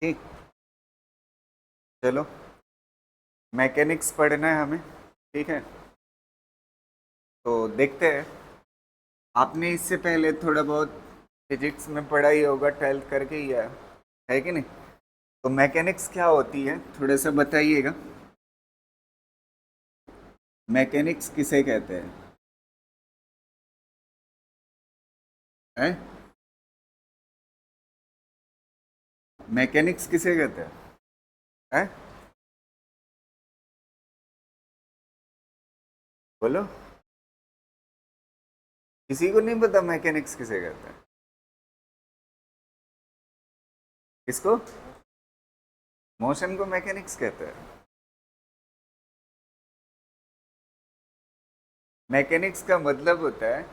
ठीक, चलो मैकेनिक्स पढ़ना है हमें। ठीक है, तो देखते हैं। आपने इससे पहले थोड़ा बहुत फिजिक्स में पढ़ा ही होगा, 12th करके ही है कि नहीं? तो मैकेनिक्स क्या होती है थोड़ा सा बताइएगा। मैकेनिक्स किसे कहते हैं? मैकेनिक्स किसे कहते हैं? बोलो, किसी को नहीं पता मैकेनिक्स किसे कहते हैं? किसको? मोशन को मैकेनिक्स कहते हैं? मैकेनिक्स का मतलब होता है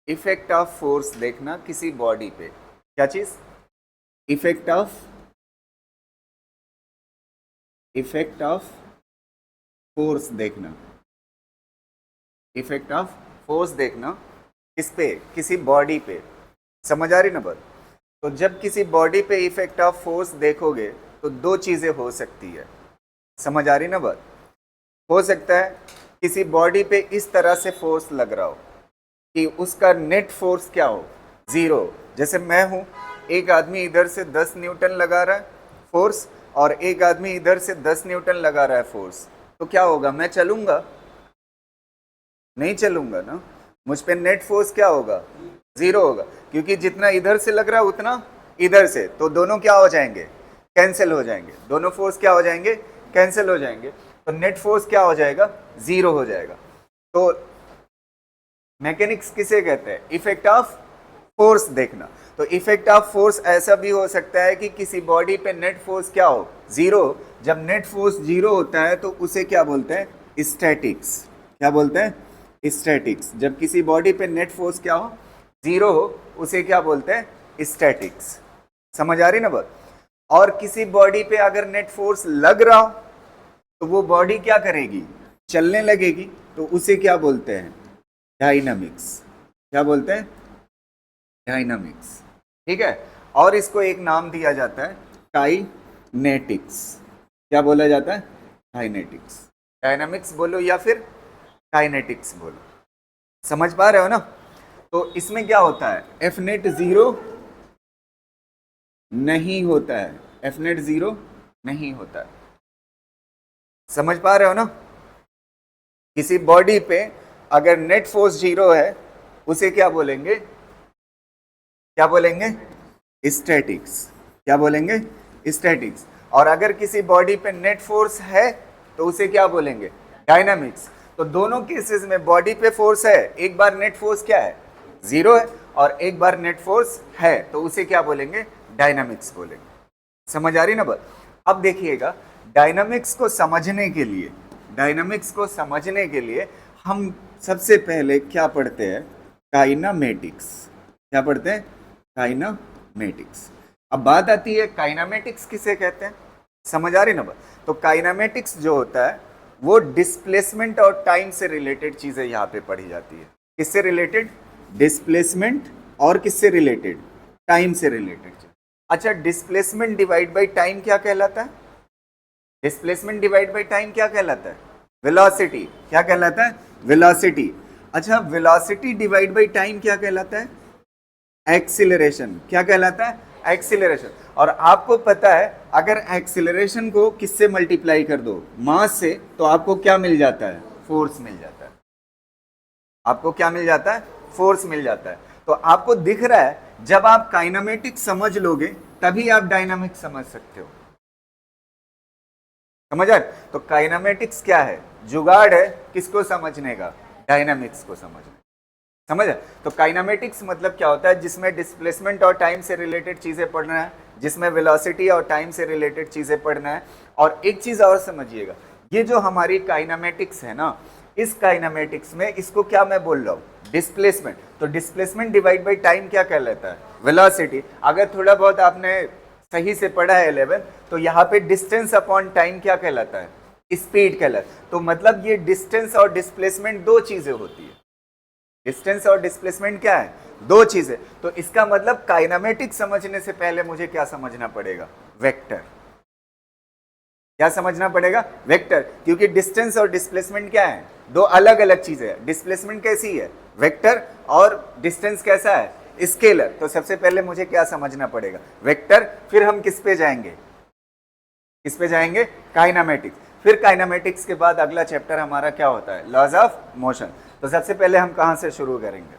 इफेक्ट ऑफ फोर्स देखना किसी बॉडी पे। क्या चीज? इफेक्ट ऑफ फोर्स देखना। इफेक्ट ऑफ फोर्स देखना किस पे? किसी बॉडी पे। समझ आ रही ना बात? तो जब किसी बॉडी पे इफेक्ट ऑफ फोर्स देखोगे तो दो चीजें हो सकती है। समझ आ रही ना बात? हो सकता है किसी बॉडी पे इस तरह से फोर्स लग रहा हो कि उसका नेट फोर्स क्या हो? जीरो। जैसे मैं हूं, एक आदमी इधर से 10 न्यूटन लगा रहा है फोर्स, और एक आदमी इधर से 10 न्यूटन लगा रहा है फोर्स, तो क्या होगा? मैं चलूंगा? नहीं चलूंगा ना। मुझ पे नेट फोर्स क्या होगा? जीरो होगा, क्योंकि जितना इधर से लग रहा है उतना इधर से, तो दोनों क्या हो जाएंगे? कैंसिल हो जाएंगे। दोनों फोर्स क्या हो जाएंगे? कैंसिल हो जाएंगे। तो नेट फोर्स क्या हो जाएगा? जीरो हो जाएगा। तो मैकेनिक्स किसे कहते हैं? इफेक्ट ऑफ फोर्स देखना। तो इफेक्ट ऑफ फोर्स ऐसा भी हो सकता है कि किसी बॉडी पे नेट फोर्स क्या हो? जीरो। जब नेट फोर्स जीरो होता है तो उसे क्या बोलते हैं? स्टैटिक्स। क्या बोलते हैं? स्टैटिक्स। जब किसी बॉडी पे नेट फोर्स क्या हो? जीरो हो, उसे क्या बोलते हैं? स्टैटिक्स। समझ आ रही ना बात? और किसी बॉडी पे अगर नेट फोर्स लग रहा हो तो वो बॉडी क्या करेगी? चलने लगेगी, तो उसे क्या बोलते हैं? डायनामिक्स। क्या बोलते हैं? डायनामिक्स। ठीक है। और इसको एक नाम दिया जाता है काइनेटिक्स। क्या बोला जाता है? काइनेटिक्स। डायनामिक्स बोलो या फिर काइनेटिक्स बोलो। समझ पा रहे हो ना? तो इसमें क्या होता है? एफ नेट जीरो नहीं होता है। एफ नेट जीरो नहीं होता है। समझ पा रहे हो ना? किसी बॉडी पे अगर नेट फोर्स जीरो है उसे क्या बोलेंगे? क्या बोलेंगे? स्टैटिक्स। क्या बोलेंगे? स्टैटिक्स। और अगर किसी बॉडी पे नेट फोर्स है तो उसे क्या बोलेंगे? डायनामिक्स। तो दोनों केसेस में बॉडी पे फोर्स है, एक बार नेट फोर्स क्या है? जीरो है, और एक बार नेट फोर्स है, तो उसे क्या बोलेंगे? डायनामिक्स बोलेंगे। समझ आ रही ना बात? अब देखिएगा, डायनामिक्स को समझने के लिए हम सबसे पहले क्या पढ़ते हैं? काइनामेटिक्स। क्या पढ़ते हैं? काइनामेटिक्स। अब बात आती है काइनामेटिक्स किसे कहते हैं? समझ आ रही ना बात? तो काइनामेटिक्स जो होता है वो डिस्प्लेसमेंट और टाइम से रिलेटेड चीजें यहाँ पे पढ़ी जाती है। किससे रिलेटेड? डिस्प्लेसमेंट। और किससे रिलेटेड? टाइम से रिलेटेड। अच्छा, डिस्प्लेसमेंट डिवाइड बाई टाइम क्या कहलाता है? डिस्प्लेसमेंट डिवाइड बाई टाइम क्या कहलाता है? वेलोसिटी। क्या कहलाता है? वेलोसिटी। अच्छा, वेलोसिटी डिवाइड बाई टाइम क्या कहलाता है? एक्सीलरेशन। क्या कहलाता है? एक्सीलरेशन। और आपको पता है अगर एक्सीलरेशन को किससे मल्टीप्लाई कर दो? मास से, तो आपको क्या मिल जाता है? फोर्स मिल जाता है। आपको क्या मिल जाता है? फोर्स मिल जाता है। तो आपको दिख रहा है जब आप काइनेमेटिक्स समझ लोगे तभी आप डायनामिक्स समझ सकते हो। समझ आए? तो काइनेमेटिक्स क्या है? जुगाड़ है किसको समझने का? डायनामिक्स को समझने। समझ आए? तो काइनेमेटिक्स मतलब क्या होता है? जिसमें डिस्प्लेसमेंट और टाइम से रिलेटेड चीजें पढ़ना है, जिसमें वेलोसिटी और टाइम से रिलेटेड चीजें पढ़ना है। और एक चीज और समझिएगा, ये जो हमारी काइनेमेटिक्स है ना, इस काइनेमेटिक्स में इसको क्या मैं बोल रहा हूँ? डिस्प्लेसमेंट। तो डिस्प्लेसमेंट डिवाइड बाई टाइम क्या कहलाता है? वेलोसिटी। अगर थोड़ा बहुत आपने सही से पढ़ा है 11, तो यहाँ पे डिस्टेंस अपॉन टाइम क्या कहलाता है? स्पीड कहलाता है। तो मतलब ये डिस्टेंस और डिस्प्लेसमेंट दो चीजें होती है। डिस्टेंस और डिस्प्लेसमेंट क्या है? दो चीजें। तो इसका मतलब काइनेमेटिक्स समझने से पहले मुझे क्या समझना पड़ेगा? वेक्टर। क्या समझना पड़ेगा? वेक्टर। क्योंकि डिस्टेंस और डिस्प्लेसमेंट क्या है? दो अलग अलग चीजें हैं। डिस्प्लेसमेंट कैसी है? वेक्टर। और डिस्टेंस कैसा है? स्केलर। तो सबसे पहले मुझे क्या समझना पड़ेगा? वेक्टर। फिर हम किस पे जाएंगे? किस पे जाएंगे? काइनेमेटिक्स। फिर काइनेमेटिक्स के बाद अगला चैप्टर हमारा क्या होता है? Laws of motion. तो सबसे पहले हम कहां से शुरू करेंगे?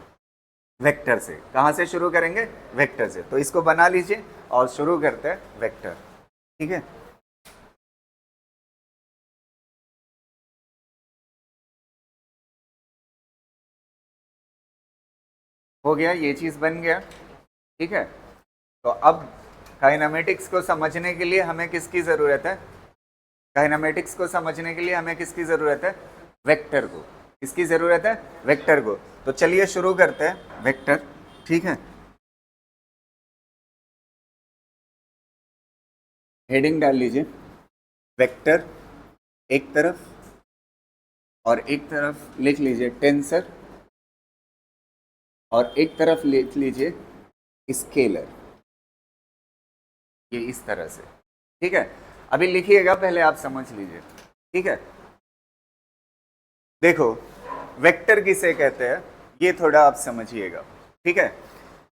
वेक्टर से। कहां से शुरू करेंगे? वेक्टर से। तो इसको बना लीजिए और शुरू करते हैं वेक्टर। ठीक है। हो गया, ये चीज बन गया। ठीक है। तो अब काइनेमेटिक्स को समझने के लिए हमें किसकी जरूरत है? काइनेमेटिक्स को समझने के लिए हमें किसकी जरूरत है? वेक्टर को। किसकी जरूरत है? वेक्टर को। तो चलिए शुरू करते हैं वेक्टर। ठीक है। हेडिंग डाल लीजिए, वेक्टर एक तरफ, और एक तरफ लिख लीजिए टेंसर, और एक तरफ लिख लीजिए स्केलर। ये इस तरह से। ठीक है। अभी लिखिएगा, पहले आप समझ लीजिए। ठीक है। देखो, वेक्टर किसे कहते हैं ये थोड़ा आप समझिएगा। ठीक है।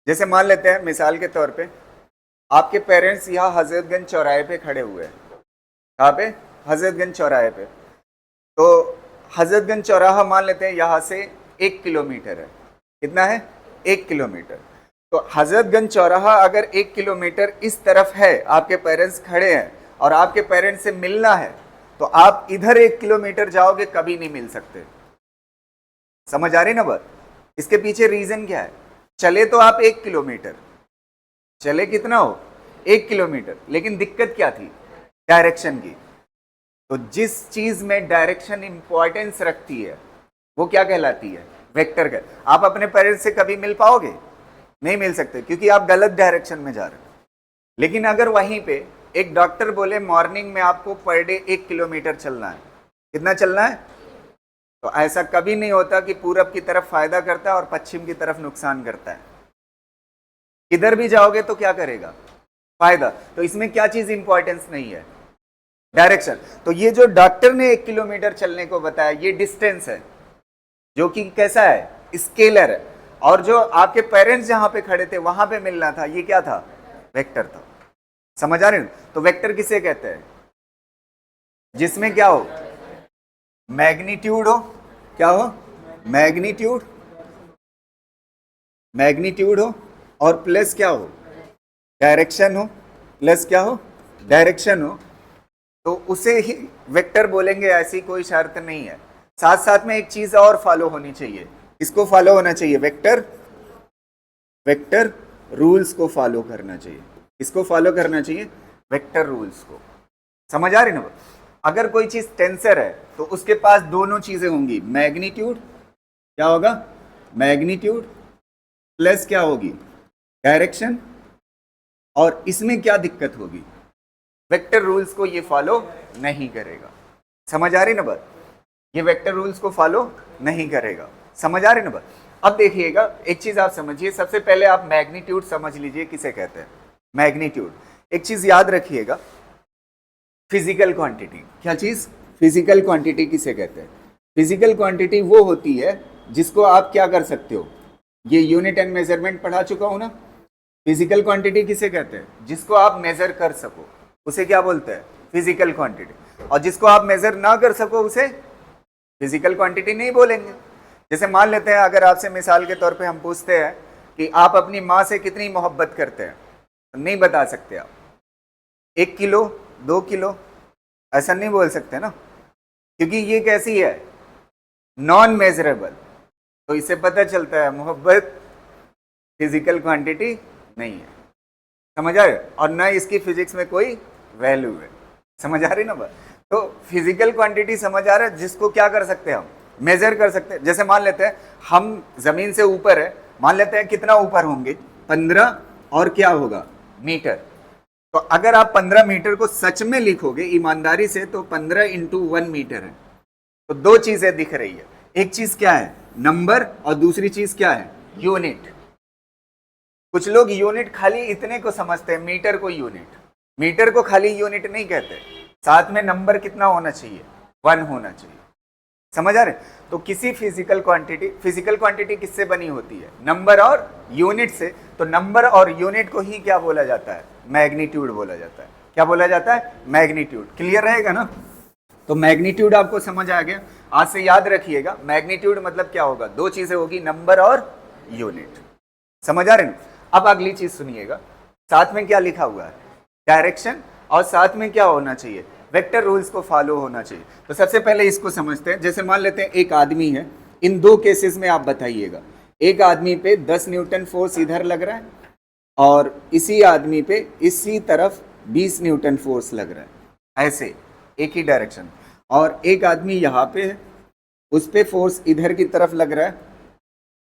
जैसे मान लेते हैं मिसाल के तौर पे, आपके पेरेंट्स यहाँ हजरतगंज चौराहे पे खड़े हुए हैं। कहाँ पे? हजरतगंज चौराहे पे। तो हजरतगंज चौराहा मान लेते हैं यहाँ से 1 किलोमीटर है। कितना है? 1 किलोमीटर। तो हजरतगंज चौराहा अगर 1 किलोमीटर इस तरफ है, आपके पेरेंट्स खड़े हैं और आपके पेरेंट्स से मिलना है, तो आप इधर 1 किलोमीटर जाओगे, कभी नहीं मिल सकते। समझ आ रही ना बात? इसके पीछे रीजन क्या है? चले तो आप 1 किलोमीटर, चले कितना हो? 1 किलोमीटर, लेकिन दिक्कत क्या थी? डायरेक्शन की। तो जिस चीज में डायरेक्शन इंपॉर्टेंस रखती है वो क्या कहलाती है? वेक्टर का। आप अपने पेरेंट्स से कभी मिल पाओगे? नहीं मिल सकते, क्योंकि आप गलत डायरेक्शन में जा रहे हो। लेकिन अगर वहीं पे एक डॉक्टर बोले मॉर्निंग में आपको पर डे 1 किलोमीटर चलना है, कितना चलना है? तो ऐसा कभी नहीं होता कि पूरब की तरफ फायदा करता है और पश्चिम की तरफ नुकसान करता है। किधर भी जाओगे तो क्या करेगा? फायदा। तो इसमें क्या चीज इंपॉर्टेंस नहीं है? डायरेक्शन। तो ये जो डॉक्टर ने 1 किलोमीटर चलने को बताया, ये डिस्टेंस है, जो कि कैसा है? स्केलर है। और जो आपके पेरेंट्स जहां पे खड़े थे वहां पे मिलना था, ये क्या था? वेक्टर था। समझ आ रहे हैं? तो वेक्टर किसे कहते हैं? जिसमें क्या हो? मैग्नीट्यूड हो। क्या हो? मैग्नीट्यूड। मैग्नीट्यूड हो, और प्लस क्या हो? डायरेक्शन हो। प्लस क्या हो? डायरेक्शन हो। तो उसे ही वेक्टर बोलेंगे, ऐसी कोई शर्त नहीं है। साथ साथ में एक चीज और फॉलो होनी चाहिए। इसको फॉलो होना चाहिए, वेक्टर वेक्टर रूल्स को फॉलो करना चाहिए। इसको फॉलो करना चाहिए, वेक्टर रूल्स को। समझ आ रही ना? अगर कोई चीज टेंसर है तो उसके पास दोनों चीजें होंगी, मैग्नीट्यूड। क्या होगा? मैग्नीट्यूड प्लस क्या होगी? डायरेक्शन। और इसमें क्या दिक्कत होगी? वेक्टर रूल्स को ये फॉलो नहीं करेगा। समझ आ रही ना बात? ये वेक्टर रूल्स को फॉलो नहीं करेगा। समझ आ रही ना बात? अब देखिएगा, एक चीज आप समझिए। सबसे पहले आप मैग्नीट्यूड समझ लीजिए किसे कहते हैं। मैग्नीट्यूड, एक चीज याद रखिएगा, फिजिकल क्वांटिटी। क्या चीज? फिजिकल क्वांटिटी किसे कहते हैं? फिजिकल क्वांटिटी वो होती है जिसको आप क्या कर सकते हो? ये यूनिट एंड मेजरमेंट पढ़ा चुका हूं ना। फिजिकल क्वांटिटी किसे कहते हैं? जिसको आप मेजर कर सको उसे क्या बोलते हैं? Physical quantity. और जिसको आप मेजर ना कर सको उसे फिजिकल क्वांटिटी नहीं बोलेंगे। जैसे मान लेते हैं, अगर आपसे मिसाल के तौर पे हम पूछते हैं कि आप अपनी माँ से कितनी मोहब्बत करते हैं, तो नहीं बता सकते आप। 1 किलो, 2 किलो, ऐसा नहीं बोल सकते ना, क्योंकि ये कैसी है? Non measurable. तो इससे पता चलता है मोहब्बत फिजिकल क्वांटिटी नहीं है। समझ आ रहे? और ना इसकी फिजिक्स में कोई वैल्यू है। समझ आ रही ना बात? तो फिजिकल क्वांटिटी समझ आ रहा है, जिसको क्या कर सकते हैं हम? मेजर कर सकते हैं। जैसे मान लेते हैं हम जमीन से ऊपर है, मान लेते हैं कितना ऊपर होंगे? 15 और क्या होगा? मीटर। तो अगर आप 15 मीटर को सच में लिखोगे ईमानदारी से, तो 15 इंटू 1 मीटर है। तो दो चीजें दिख रही है, एक चीज क्या है? नंबर, और दूसरी चीज क्या है? यूनिट। कुछ लोग यूनिट खाली इतने को समझते हैं, मीटर को यूनिट, मीटर को खाली यूनिट नहीं कहते, साथ में नंबर कितना होना चाहिए, 1 होना चाहिए। समझ आ रहे? तो किसी फिजिकल क्वांटिटी किससे बनी होती है, नंबर और यूनिट से। तो नंबर और यूनिट को ही क्या बोला जाता है, मैग्नीट्यूड बोला जाता है। क्या बोला जाता है, मैग्नीट्यूड। क्लियर रहेगा ना? तो मैग्नीट्यूड आपको समझ आ गया। आज से याद रखिएगा, मैग्नीट्यूड मतलब क्या होगा, दो चीजें होगी, नंबर और यूनिट। समझ आ रहे ना? अब अगली चीज सुनिएगा, साथ में क्या लिखा हुआ है, डायरेक्शन, और साथ में क्या होना चाहिए, वेक्टर रूल्स को फॉलो होना चाहिए। तो सबसे पहले इसको समझते हैं। जैसे मान लेते हैं एक आदमी है, इन दो केसेस में आप बताइएगा, एक आदमी पे 10 न्यूटन फोर्स इधर लग रहा है और इसी आदमी पे इसी तरफ 20 न्यूटन फोर्स लग रहा है, ऐसे एक ही डायरेक्शन। और एक आदमी यहाँ पे है, उस पे फोर्स इधर की तरफ लग रहा है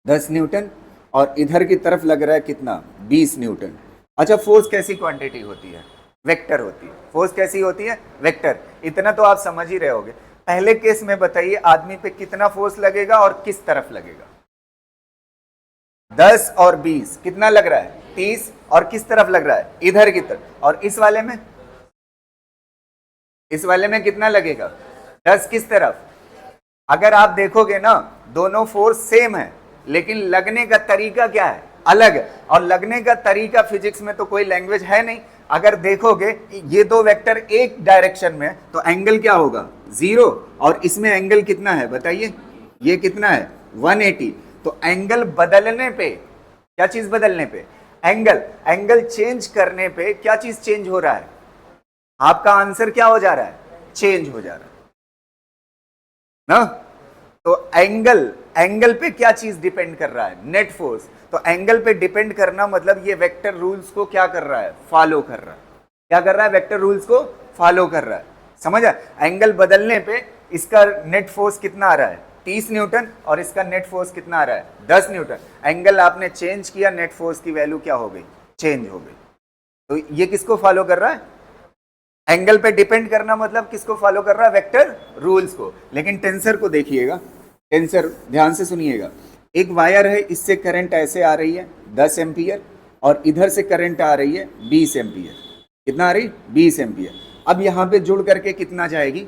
10 न्यूटन और इधर की तरफ लग रहा है कितना, 20 न्यूटन। अच्छा, फोर्स कैसी क्वांटिटी होती है, वेक्टर होती है। फोर्स कैसी होती है, वेक्टर। इतना तो आप समझ ही रहे होगे। पहले केस में बताइए आदमी पे कितना फोर्स लगेगा और किस तरफ लगेगा, 10 और 20 कितना लग रहा है, 30, और किस तरफ लग रहा है, इधर की तरफ। और इस वाले में कितना लगेगा, 10 किस तरफ। अगर आप देखोगे ना, दोनों फोर्स सेम है लेकिन लगने का तरीका क्या है, अलग है। और लगने का तरीका फिजिक्स में तो कोई लैंग्वेज है नहीं। अगर देखोगे ये दो वेक्टर एक डायरेक्शन में, तो एंगल क्या होगा, 0, और इसमें एंगल कितना है बताइए, ये कितना है, 180। तो एंगल बदलने पे, क्या चीज बदलने पे, एंगल चेंज करने पे क्या चीज चेंज हो रहा है, आपका आंसर क्या हो जा रहा है, चेंज हो जा रहा है ना। तो एंगल पे क्या चीज डिपेंड कर रहा है, नेट फोर्स। तो एंगल पे डिपेंड करना मतलब ये वेक्टर रूल्स को क्या कर रहा है, फॉलो कर रहा है। क्या कर रहा है, वेक्टर रूल्स को फॉलो कर रहा है। समझ आया? एंगल बदलने पे इसका नेट फोर्स कितना आ रहा है, 30 न्यूटन, और इसका नेट फोर्स कितना आ रहा है, 10 न्यूटन। एंगल आपने चेंज किया, नेट फोर्स की वैल्यू क्या हो गई, चेंज हो गई। तो ये किसको फॉलो कर रहा है, एंगल पे डिपेंड करना मतलब किसको फॉलो कर रहा है, वेक्टर रूल्स को। लेकिन टेंसर को देखिएगा, टेंसर ध्यान से सुनिएगा। एक वायर है, इससे करंट ऐसे आ रही है 10 एम्पियर, और इधर से करंट आ रही है 20 एम्पियर। कितना आ रही, 20 एम्पियर। अब यहाँ पे जुड़ करके कितना जाएगी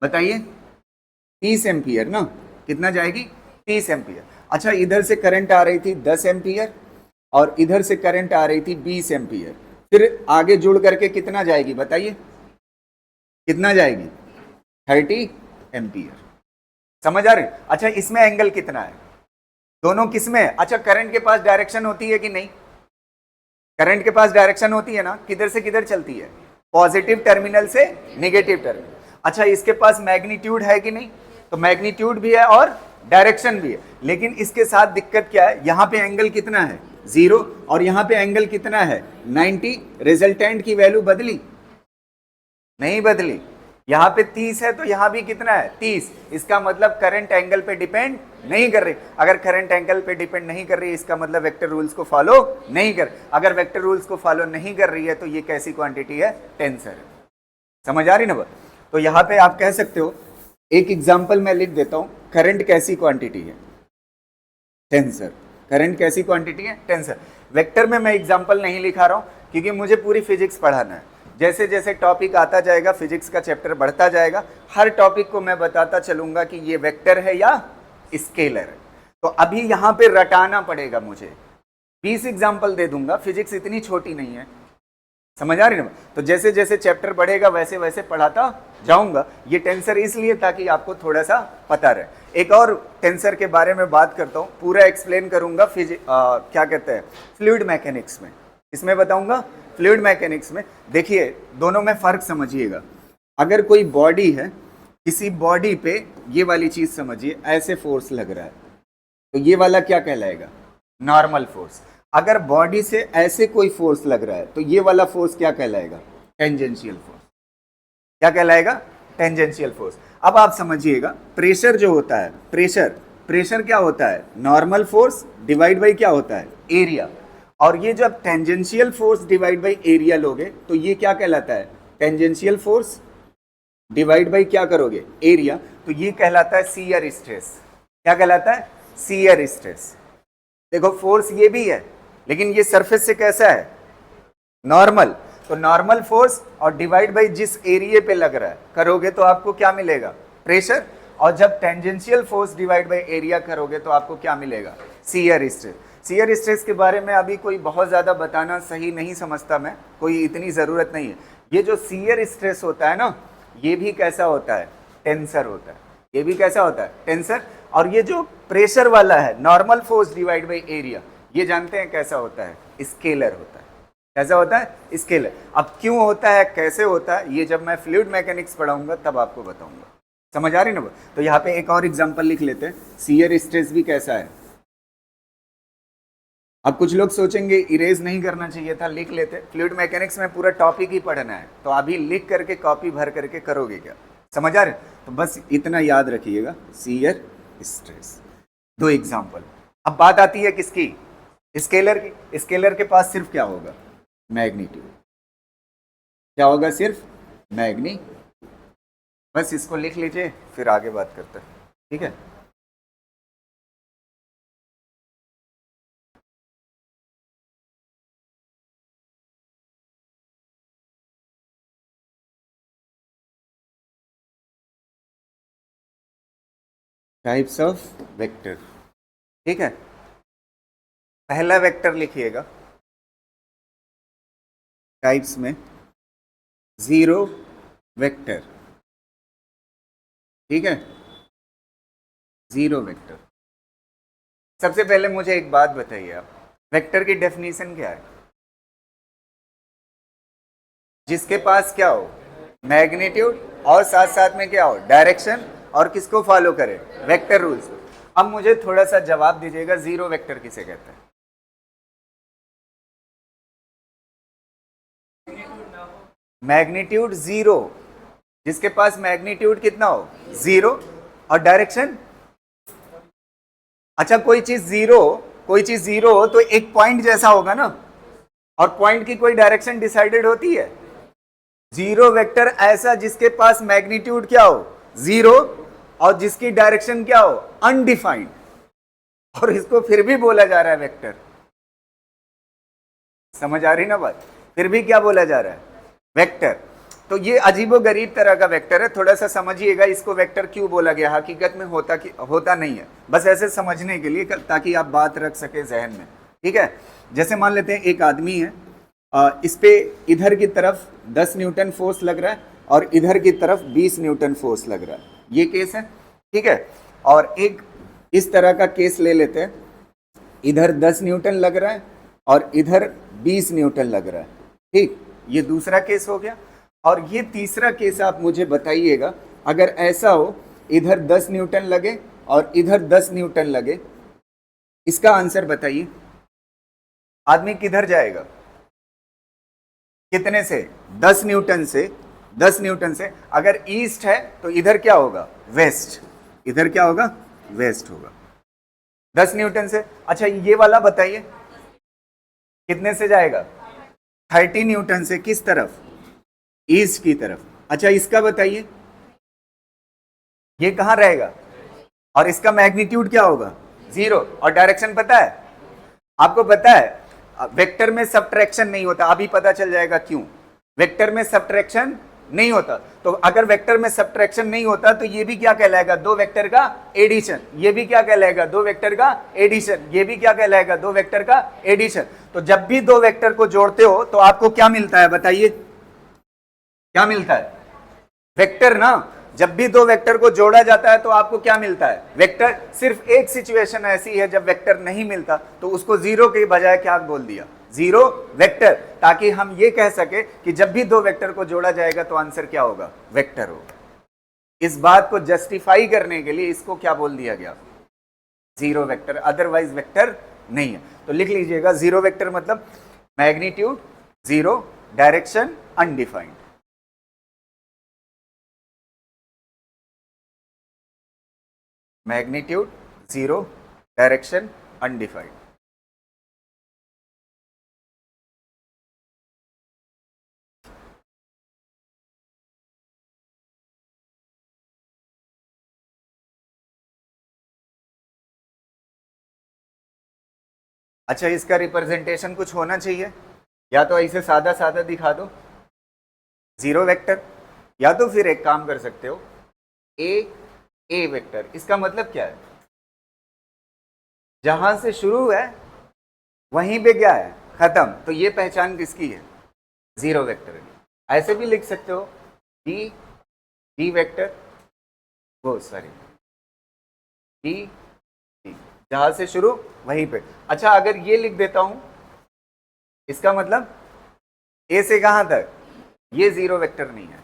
बताइए, 30 एम्पियर ना। कितना जाएगी, 30 एम्पियर। अच्छा, इधर से करंट आ रही थी 10 एम्पियर और इधर से करंट आ रही थी 20 एम्पियर। फिर आगे जुड़ करके कितना जाएगी बताइए, कितना जाएगी, 30 एम्पियर। समझ आ रही? अच्छा, इसमें एंगल कितना है, दोनों किसमें, अच्छा करंट के पास डायरेक्शन होती है कि नहीं, करंट के पास डायरेक्शन होती है ना, किधर से किधर चलती है, पॉजिटिव टर्मिनल से नेगेटिव टर्मिनल। अच्छा, इसके पास मैग्नीट्यूड है कि नहीं, तो मैग्नीट्यूड भी है और डायरेक्शन भी है। लेकिन इसके साथ दिक्कत क्या है, यहां पे एंगल कितना है, 0, और यहां पे एंगल कितना है, 90। रिजल्टेंट की वैल्यू बदली नहीं, बदली। यहां पे 30 है तो यहां भी कितना है, 30। इसका मतलब करंट एंगल पे डिपेंड नहीं कर रही। अगर करंट एंगल पे डिपेंड नहीं कर रही, इसका मतलब वेक्टर रूल्स को फॉलो नहीं कर। अगर वेक्टर रूल्स को फॉलो नहीं कर रही है तो ये कैसी क्वांटिटी है, टेंसर है। समझ आ रही ना बात? तो यहां पे आप कह सकते हो, एक एग्जाम्पल मैं लिख देता हूं, करंट कैसी क्वांटिटी है, टेंसर। करंट कैसी क्वांटिटी है, टेंसर। वेक्टर में मैं एग्जाम्पल नहीं लिखा रहा हूं क्योंकि मुझे पूरी फिजिक्स पढ़ाना है। जैसे जैसे टॉपिक आता जाएगा, फिजिक्स का चैप्टर बढ़ता जाएगा, हर टॉपिक को मैं बताता चलूंगा कि ये वेक्टर है या स्केलर है। तो अभी यहाँ पे रटाना पड़ेगा मुझे, 20 एग्जाम्पल दे दूंगा, फिजिक्स इतनी छोटी नहीं है। समझ आ रही है ना? तो जैसे जैसे चैप्टर बढ़ेगा वैसे वैसे पढ़ाता जाऊंगा। ये टेंसर इसलिए ताकि आपको थोड़ा सा पता रहे। एक और टेंसर के बारे में बात करता हूँ, पूरा एक्सप्लेन करूंगा क्या कहते हैं, फ्लूइड मैकेनिक्स में। इसमें बताऊंगा फ्लूइड मैकेनिक्स में। देखिए, दोनों में फर्क समझिएगा। अगर कोई बॉडी है, किसी बॉडी पे ये वाली चीज समझिए, ऐसे फोर्स लग रहा है, तो ये वाला क्या कहलाएगा, नॉर्मल फोर्स। अगर बॉडी से ऐसे कोई फोर्स लग रहा है तो ये वाला फोर्स क्या कहलाएगा, टेंजेंशियल फोर्स। क्या कहलाएगा, टेंजेंशियल फोर्स। अब आप समझिएगा, प्रेशर जो होता है, प्रेशर क्या होता है, नॉर्मल फोर्स डिवाइड बाई क्या होता है, एरिया। और ये जब tangential force divide by area लोगे तो ये क्या कहलाता है, टेंजेंशियल फोर्स डिवाइड बाई क्या करोगे, एरिया, तो ये कहलाता है शियर स्ट्रेस। क्या कहलाता है, शियर स्ट्रेस। देखो, फोर्स ये भी है लेकिन ये सरफेस से कैसा है, नॉर्मल। तो नॉर्मल फोर्स और डिवाइड बाई जिस एरिया पे लग रहा है करोगे तो आपको क्या मिलेगा, प्रेशर। और जब tangential force divide by area करोगे तो आपको क्या मिलेगा, शियर स्ट्रेस। शियर स्ट्रेस के बारे में अभी कोई बहुत ज़्यादा बताना सही नहीं समझता मैं, कोई इतनी ज़रूरत नहीं है। ये जो शियर स्ट्रेस होता है ना, ये भी कैसा होता है, टेंसर होता है। ये भी कैसा होता है, टेंसर। और ये जो प्रेशर वाला है, normal force divide by area, ये जानते हैं कैसा होता है, स्केलर होता है। कैसा होता है, स्केलर। अब क्यों होता है, कैसे होता है, ये जब मैं फ्लूइड मैकेनिक्स पढ़ाऊंगा तब आपको बताऊंगा। समझ आ रही ना। तो यहाँ पे एक और एग्जांपल लिख लेते हैं, शियर स्ट्रेस भी कैसा है। अब कुछ लोग सोचेंगे इरेज नहीं करना चाहिए था, लिख लेते। फ्लूइड मैकेनिक्स में पूरा टॉपिक ही पढ़ना है, तो अभी लिख करके कॉपी भर करके करोगे क्या, समझ आ रहे। तो बस इतना याद रखिएगा, शियर स्ट्रेस। दो एग्जांपल। अब बात आती है किसकी, स्केलर की। स्केलर के पास सिर्फ क्या होगा, मैग्नीट्यूड। क्या होगा, सिर्फ मैग्नीट्यूड। बस इसको लिख लीजिए, फिर आगे बात करते हैं, ठीक है। टाइप्स ऑफ वेक्टर, ठीक है। पहला वेक्टर लिखिएगा टाइप्स में, जीरो वेक्टर, ठीक है, जीरो वेक्टर। सबसे पहले मुझे एक बात बताइए आप, वेक्टर की डेफिनेशन क्या है। जिसके पास क्या हो, मैग्नीट्यूड, और साथ साथ में क्या हो, डायरेक्शन, और किसको फॉलो करे, वेक्टर रूल्स। अब मुझे थोड़ा सा जवाब दीजिएगा, जीरो वेक्टर किसे कहते हैं। मैग्नीट्यूड जीरो, जिसके पास मैग्नीट्यूड कितना हो, जीरो, और डायरेक्शन। अच्छा, कोई चीज जीरो, कोई चीज जीरो हो तो एक पॉइंट जैसा होगा ना, और पॉइंट की कोई डायरेक्शन डिसाइडेड होती है। जीरो वेक्टर ऐसा जिसके पास मैग्नीट्यूड क्या हो, जीरो, और जिसकी डायरेक्शन क्या हो, अनडिफाइंड, और इसको फिर भी बोला जा रहा है वेक्टर। समझ आ रही ना बात, फिर भी क्या बोला जा रहा है, वेक्टर। तो ये अजीबो गरीब तरह का वेक्टर है, थोड़ा सा समझिएगा इसको वेक्टर क्यों बोला गया, हकीकत में होता नहीं है, बस ऐसे समझने के लिए, ताकि आप बात रख सके जहन में, ठीक है। जैसे मान लेते हैं एक आदमी है, इस पे इधर की तरफ 10 न्यूटन फोर्स लग रहा है और इधर की तरफ 20 न्यूटन फोर्स लग रहा है, ये केस है, ठीक है। और एक इस तरह का केस ले लेते हैं, इधर 10 न्यूटन लग रहा है और इधर 20 न्यूटन लग रहा है, ठीक। ये दूसरा केस हो गया। और ये तीसरा केस आप मुझे बताइएगा, अगर ऐसा हो इधर 10 न्यूटन लगे और इधर 10 न्यूटन लगे, इसका आंसर बताइए। आदमी किधर जाएगा, कितने से, 10 न्यूटन से। 10 न्यूटन से अगर ईस्ट है तो इधर क्या होगा, वेस्ट। इधर क्या होगा, वेस्ट होगा, 10 न्यूटन से। अच्छा, ये वाला बताइए कितने से जाएगा, 30 न्यूटन से, किस तरफ, ईस्ट की तरफ। अच्छा, इसका बताइए ये कहां रहेगा, और इसका मैग्नीट्यूड क्या होगा, जीरो, और डायरेक्शन पता है आपको, पता है वेक्टर में सब्ट्रैक्शन नहीं होता, अभी पता चल जाएगा क्यों। वेक्टर में सब्ट्रैक्शन नहीं होता, तो अगर वेक्टर में सब्ट्रैक्शन नहीं होता तो ये भी क्या कहलाएगा, दो वेक्टर का एडिशन। ये भी क्या कहलाएगा, दो वेक्टर का एडिशन। ये भी क्या कहलाएगा, दो वेक्टर का एडिशन। तो जब भी दो वेक्टर को जोड़ते हो तो आपको क्या मिलता है, बताइए क्या मिलता है, वेक्टर ना। जब भी दो वेक्टर को जोड़ा जाता है तो आपको क्या मिलता है, वेक्टर। सिर्फ एक सिचुएशन ऐसी है जब वेक्टर नहीं मिलता, तो उसको जीरो के बजाय क्या बोल दिया, जीरो वेक्टर, ताकि हम ये कह सके कि जब भी दो वेक्टर को जोड़ा जाएगा तो आंसर क्या होगा, वेक्टर होगा। इस बात को जस्टिफाई करने के लिए इसको क्या बोल दिया गया, जीरो वेक्टर, अदरवाइज वेक्टर नहीं है। तो लिख लीजिएगा, जीरो वेक्टर मतलब magnitude zero, direction undefined. Magnitude zero, direction undefined. अच्छा, इसका रिप्रेजेंटेशन कुछ होना चाहिए, या तो ऐसे सादा सादा दिखा दो जीरो वेक्टर, या तो फिर एक काम कर सकते हो ए वेक्टर। इसका मतलब क्या है, जहां से शुरू है वहीं पे क्या है, खत्म। तो ये पहचान किसकी है, जीरो वेक्टर की। ऐसे भी लिख सकते हो डी वेक्टर, वो सॉरी डी, जहां से शुरू वहीं पे। अच्छा, अगर ये लिख देता हूं, इसका मतलब ए से कहां तक, ये जीरो वेक्टर नहीं है।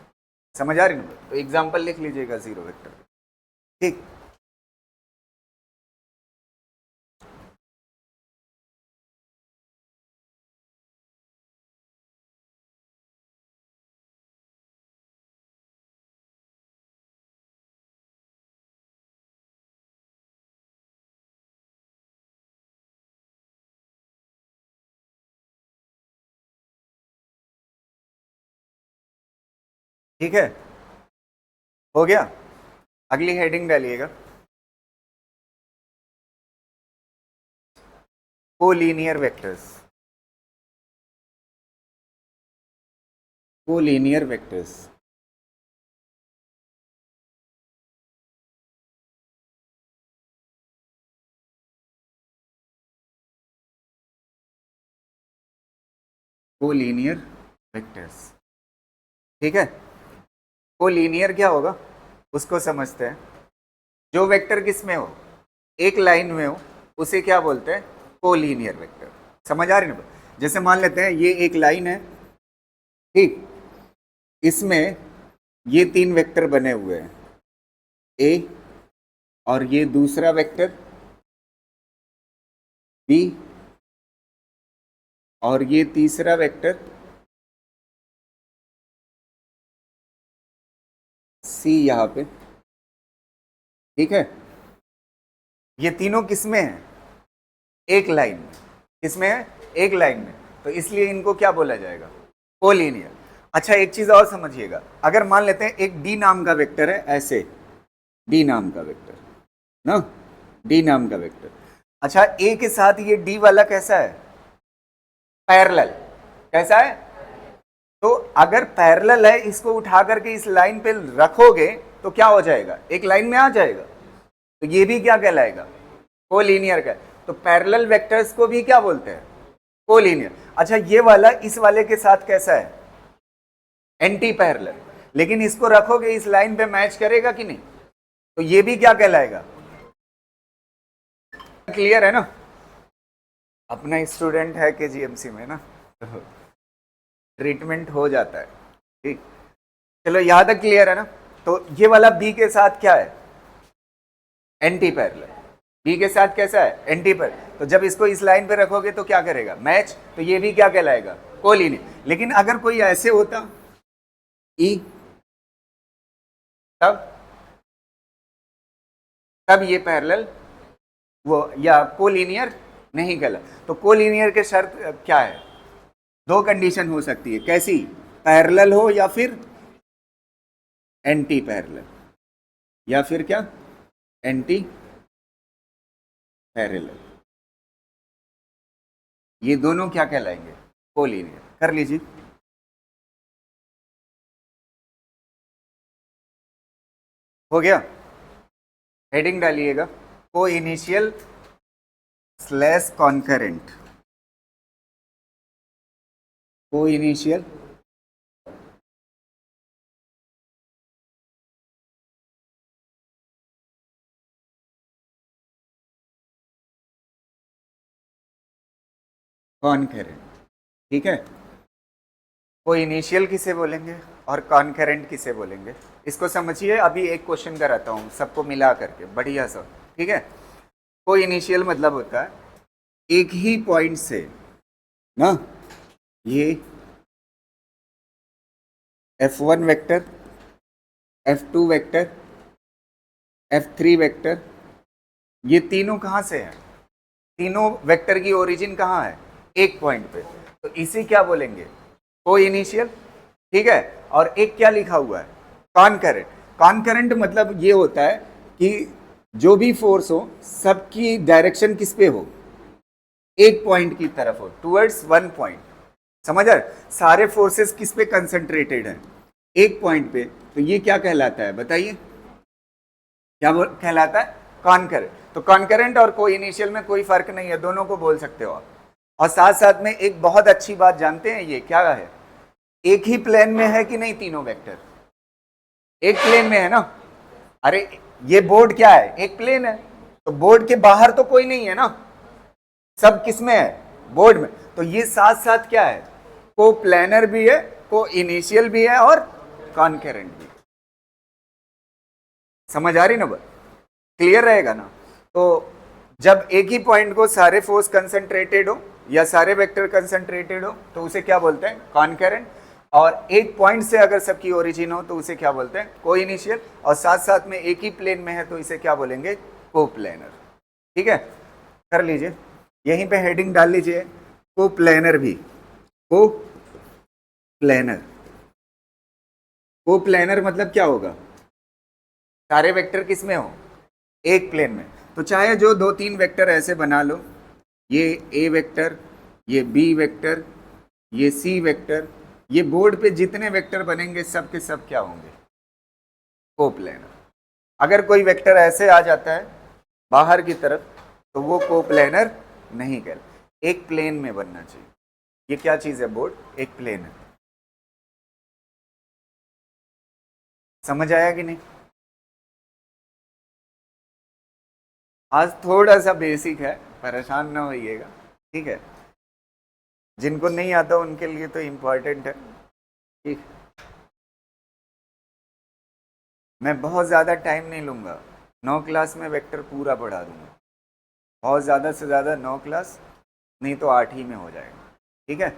समझ आ रही ना? तो एग्जांपल लिख लीजिएगा जीरो वेक्टर, ठीक। ठीक है, हो गया। अगली हेडिंग डालिएगा, collinear vectors. Collinear vectors, collinear vectors, ठीक है। कोलिनियर क्या होगा उसको समझते हैं। जो वेक्टर किस में हो, एक लाइन में हो, उसे क्या बोलते हैं, कोलिनियर वेक्टर। समझ आ रही ना? जैसे मान लेते हैं ये एक लाइन है, ठीक, इसमें ये तीन वेक्टर बने हुए हैं, ए, और ये दूसरा वेक्टर बी, और ये तीसरा वेक्टर सी यहां पे, ठीक है। ये तीनों किसमें है, एक लाइन में। किसमें है, एक लाइन में। तो इसलिए इनको क्या बोला जाएगा, कोलिनियर। अच्छा, एक चीज और समझिएगा, अगर मान लेते हैं एक डी नाम का वेक्टर है, ऐसे डी नाम का वेक्टर ना, डी नाम का वेक्टर। अच्छा, ए के साथ ये डी वाला कैसा है, पैरेलल। कैसा है, तो अगर पैरेलल है, इसको उठा करके इस लाइन पे रखोगे तो क्या हो जाएगा, एक लाइन में आ जाएगा। तो ये भी क्या कहलाएगा, कोलिनियर का। तो पैरेलल वेक्टर्स को भी क्या बोलते हैं, कोलिनियर। अच्छा, ये वाला इस वाले के साथ कैसा है, एंटी पैरेलल, लेकिन इसको रखोगे इस लाइन पे मैच करेगा कि नहीं, तो ये भी क्या कहलाएगा। क्लियर है ना? अपना स्टूडेंट है केजीएमसी में ना, तो ट्रीटमेंट हो जाता है, ठीक। चलो, यहां तक क्लियर है ना? तो ये वाला बी के साथ क्या है, एंटी पैरेलल। बी के साथ कैसा है, एंटी पैरेलल। तो जब इसको इस लाइन पे रखोगे तो क्या करेगा, मैच। तो ये भी क्या कहलाएगा, कोलिनियर। लेकिन अगर कोई ऐसे होता ई, तब तब ये पैरेलल वो या कोलिनियर नहीं कहला। तो कोलिनियर के शर्त क्या है, दो कंडीशन हो सकती है। कैसी, पैरेलल हो या फिर एंटी पैरेलल, या फिर क्या, एंटी पैरेलल। ये दोनों क्या कहलाएंगे, कोलिनियर। कर लीजिए। हो गया, हेडिंग डालिएगा, को इनिशियल स्लैश कॉन्करेंट। को इनिशियल कॉन्करेंट, ठीक है। को इनिशियल किसे बोलेंगे और कॉन्करेंट किसे बोलेंगे, इसको समझिए। अभी एक क्वेश्चन कराता हूँ सबको मिला करके, बढ़िया सा, ठीक है। को इनिशियल मतलब होता है एक ही पॉइंट से ना, ये F1 vector, F2 vector, F3 vector, ये तीनों कहाँ से हैं, तीनों वेक्टर की ओरिजिन कहाँ है, एक पॉइंट पे। तो इसे क्या बोलेंगे, को इनिशियल, ठीक है। और एक क्या लिखा हुआ है, कॉन्करेंट। कॉन्करेंट मतलब ये होता है कि जो भी फोर्स हो सबकी डायरेक्शन किस पे हो, एक पॉइंट की तरफ हो, टुवर्ड्स वन पॉइंट। समझ आ रहा? सारे फोर्सेस किस पे कंसंट्रेटेड है? एक पॉइंट पे। तो ये क्या कहलाता है बताइए? क्या कहलाता है? कॉन्करेंट। तो कॉन्करेंट और को इनिशियल में कोई फर्क नहीं है, दोनों को बोल सकते हो आप। और साथ साथ में एक बहुत अच्छी बात जानते हैं, ये क्या है? एक ही प्लेन में है कि नहीं तीनों वेक्टर? एक प्लेन में है ना। अरे ये बोर्ड क्या है? एक प्लेन है। तो बोर्ड के बाहर तो कोई नहीं है ना, सब किस में है? बोर्ड में। तो ये साथ साथ क्या है? को प्लेनर भी है, को इनिशियल भी है और कॉन्करेंट भी। समझ आ रही ना बात? क्लियर रहेगा ना? तो जब एक ही पॉइंट को सारे फोर्स कंसंट्रेटेड हो या सारे वेक्टर कंसंट्रेटेड हो तो उसे क्या बोलते हैं? कॉन्करेंट। और एक पॉइंट से अगर सबकी ओरिजिन हो तो उसे क्या बोलते हैं? को इनिशियल। और साथ साथ में एक ही प्लेन में है तो इसे क्या बोलेंगे? को प्लेनर। ठीक है, कर लीजिए, यहीं पे हेडिंग डाल लीजिए, को प्लेनर भी। को प्लेनर, को प्लेनर मतलब क्या होगा? सारे वेक्टर किस में हो? एक प्लेन में। तो चाहे जो दो तीन वेक्टर ऐसे बना लो, ये ए वेक्टर, ये बी वेक्टर, ये सी वेक्टर, ये बोर्ड पे जितने वेक्टर बनेंगे सब के सब क्या होंगे? कोप्लेनर। अगर कोई वेक्टर ऐसे आ जाता है बाहर की तरफ तो वो कोप्लेनर नहीं कहलाता। एक प्लेन में बनना चाहिए। ये क्या चीज है? बोर्ड एक प्लेन है। समझ आया कि नहीं? आज थोड़ा सा बेसिक है, परेशान ना होइएगा, ठीक है? जिनको नहीं आता उनके लिए तो इम्पोर्टेंट है, ठीक। मैं बहुत ज़्यादा टाइम नहीं लूँगा, 9 क्लास में वेक्टर पूरा पढ़ा दूँगा। बहुत ज़्यादा से ज़्यादा 9 क्लास, नहीं तो 8 ही में हो जाएगा, ठीक है?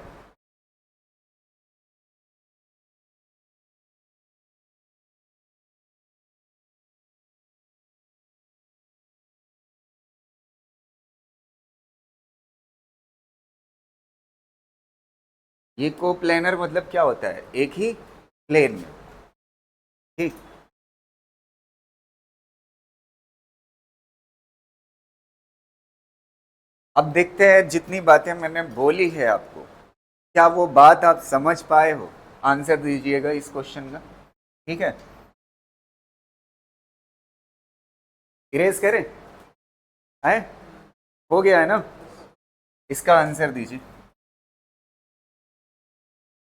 ये कोप्लेनर मतलब क्या होता है? एक ही प्लेन में, ठीक। अब देखते हैं जितनी बातें मैंने बोली है आपको, क्या वो बात आप समझ पाए हो? आंसर दीजिएगा इस क्वेश्चन का, ठीक है? इरेज करें? है? हो गया है ना? इसका आंसर दीजिए,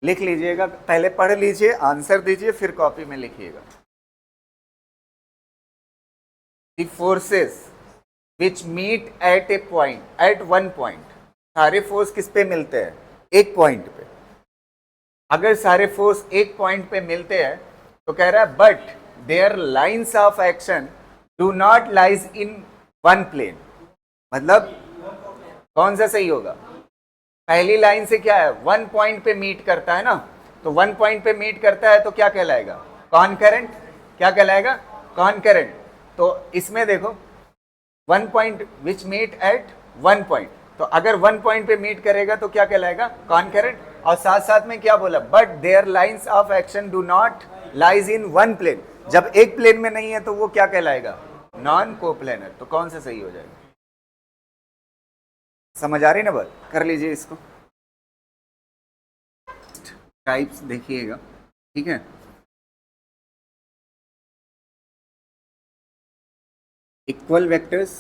लिख लीजिएगा, पहले पढ़ लीजिए, आंसर दीजिए, फिर कॉपी में लिखिएगा। The forces which meet at a point, at one point. सारे फोर्स किस पे मिलते हैं? एक पॉइंट पे। अगर सारे फोर्स एक पॉइंट पे मिलते हैं तो कह रहा है but their lines of action do not lies in one plane. मतलब कौन सा सही होगा? पहली लाइन से क्या है? वन पॉइंट पे मीट करता है ना, तो वन पॉइंट पे मीट करता है तो क्या कहलाएगा? कॉन्करेंट। क्या कहलाएगा? कॉन्करेंट। तो इसमें देखो, one point which meet at one point, तो अगर वन पॉइंट पे मीट करेगा तो क्या कहलाएगा? कॉन्करेंट। और साथ साथ में क्या बोला? But their lines of action do not lies in one plane. जब एक प्लेन में नहीं है तो वो क्या कहलाएगा? Non coplanar. तो कौन सा सही हो जाएगा? समझ आ रही ना बात? कर लीजिए इसको, टाइप्स देखिएगा, ठीक है? इक्वल वेक्टर्स,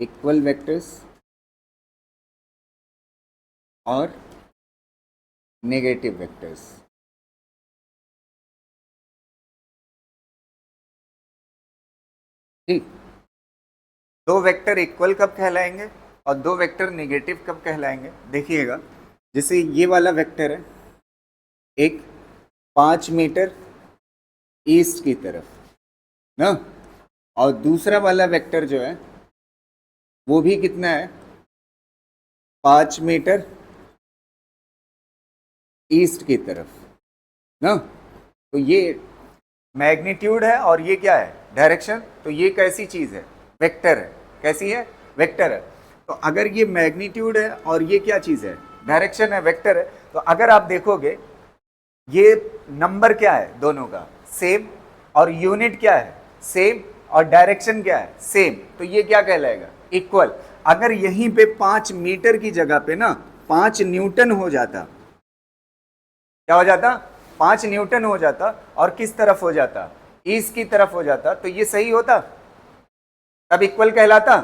इक्वल वेक्टर्स और नेगेटिव वेक्टर्स। ठीक, दो वेक्टर इक्वल कब कहलाएंगे और दो वेक्टर नेगेटिव कब कहलाएंगे? देखिएगा, जैसे ये वाला वेक्टर है एक 5 मीटर ईस्ट की तरफ ना, और दूसरा वाला वेक्टर जो है वो भी कितना है? 5 मीटर ईस्ट की तरफ ना। तो ये मैग्नीट्यूड है और ये क्या है? डायरेक्शन। तो ये कैसी चीज है? वेक्टर है। कैसी है? वेक्टर है। तो अगर ये मैग्नीट्यूड है और ये क्या चीज है? डायरेक्शन है, वेक्टर है। तो अगर आप देखोगे ये नंबर क्या है दोनों का? सेम। और यूनिट क्या है? सेम। और डायरेक्शन क्या है? सेम। तो ये क्या कहलाएगा? इक्वल। अगर यहीं पे 5 मीटर की जगह पे ना 5 न्यूटन हो जाता, क्या हो जाता? 5 न्यूटन हो जाता, और किस तरफ हो जाता? ईस्ट की तरफ हो जाता, तो ये सही होता? तब इक्वल कहलाता?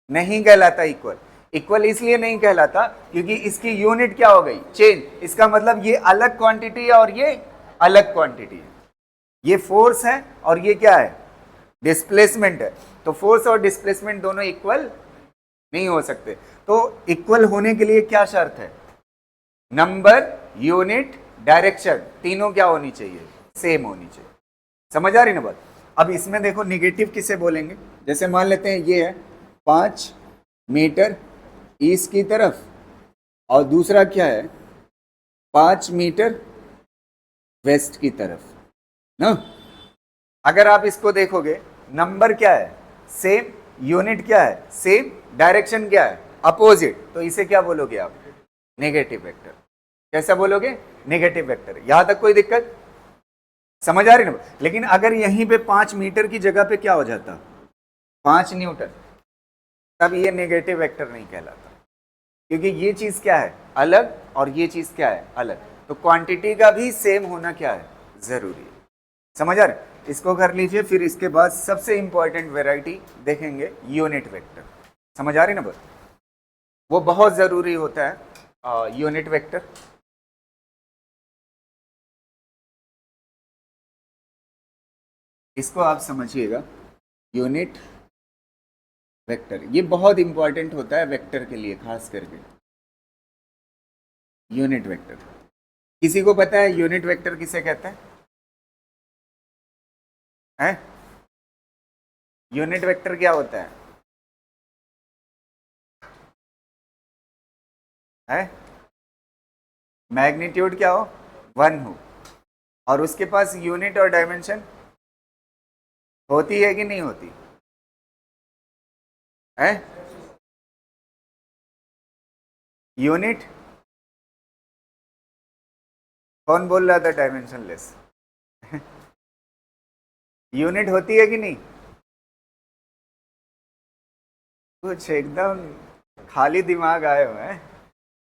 नहीं कहलाता इक्वल। इक्वल इसलिए नहीं कहलाता क्योंकि इसकी यूनिट क्या हो गई? चेंज। इसका मतलब ये अलग क्वांटिटी है और ये अलग क्वांटिटी है। ये फोर्स है और ये क्या है? डिस्प्लेसमेंट है। तो फोर्स और डिस्प्लेसमेंट दोनों इक्वल नहीं हो सकते। तो इक्वल होने के लिए क्या शर्त है? नंबर, यूनिट, डायरेक्शन तीनों क्या होनी चाहिए? सेम होनी चाहिए। समझ आ रही ना बात? अब इसमें देखो निगेटिव किसे बोलेंगे? जैसे मान लेते हैं ये है 5 मीटर ईस्ट की तरफ, और दूसरा क्या है 5 मीटर वेस्ट की तरफ ना। अगर आप इसको देखोगे, नंबर क्या है? सेम। यूनिट क्या है? सेम। डायरेक्शन क्या है? अपोजिट। तो इसे क्या बोलोगे आप? Negative vector. कैसा बोलोगे? Negative vector. यहां तक कोई दिक्कत? समझ आ रही ना? लेकिन अगर यहीं पे 5 मीटर की जगह पे क्या हो जाता? 5 न्यूटन, तब ये नेगेटिव वेक्टर नहीं कहलाता, क्योंकि ये चीज क्या है? अलग, और ये चीज क्या है? अलग। तो क्वांटिटी का भी सेम होना क्या है? जरूरी है। समझ आ रहे? इसको कर लीजिए। फिर इसके बाद सबसे इंपॉर्टेंट वैरायटी देखेंगे, यूनिट वेक्टर। समझ आ रही ना बात? वो बहुत जरूरी होता है यूनिट वेक्टर। इसको आप समझिएगा, यूनिट वेक्टर ये बहुत इंपॉर्टेंट होता है वेक्टर के लिए, खास करके यूनिट वेक्टर। किसी को पता है यूनिट वेक्टर किसे कहते हैं? यूनिट वेक्टर क्या होता है? मैग्नीट्यूड क्या हो? 1 हो, और उसके पास यूनिट और डायमेंशन होती है कि नहीं होती है? यूनिट कौन बोल रहा था डायमेंशनलेस? यूनिट होती है कि नहीं? कुछ एकदम खाली दिमाग आए हुए हैं।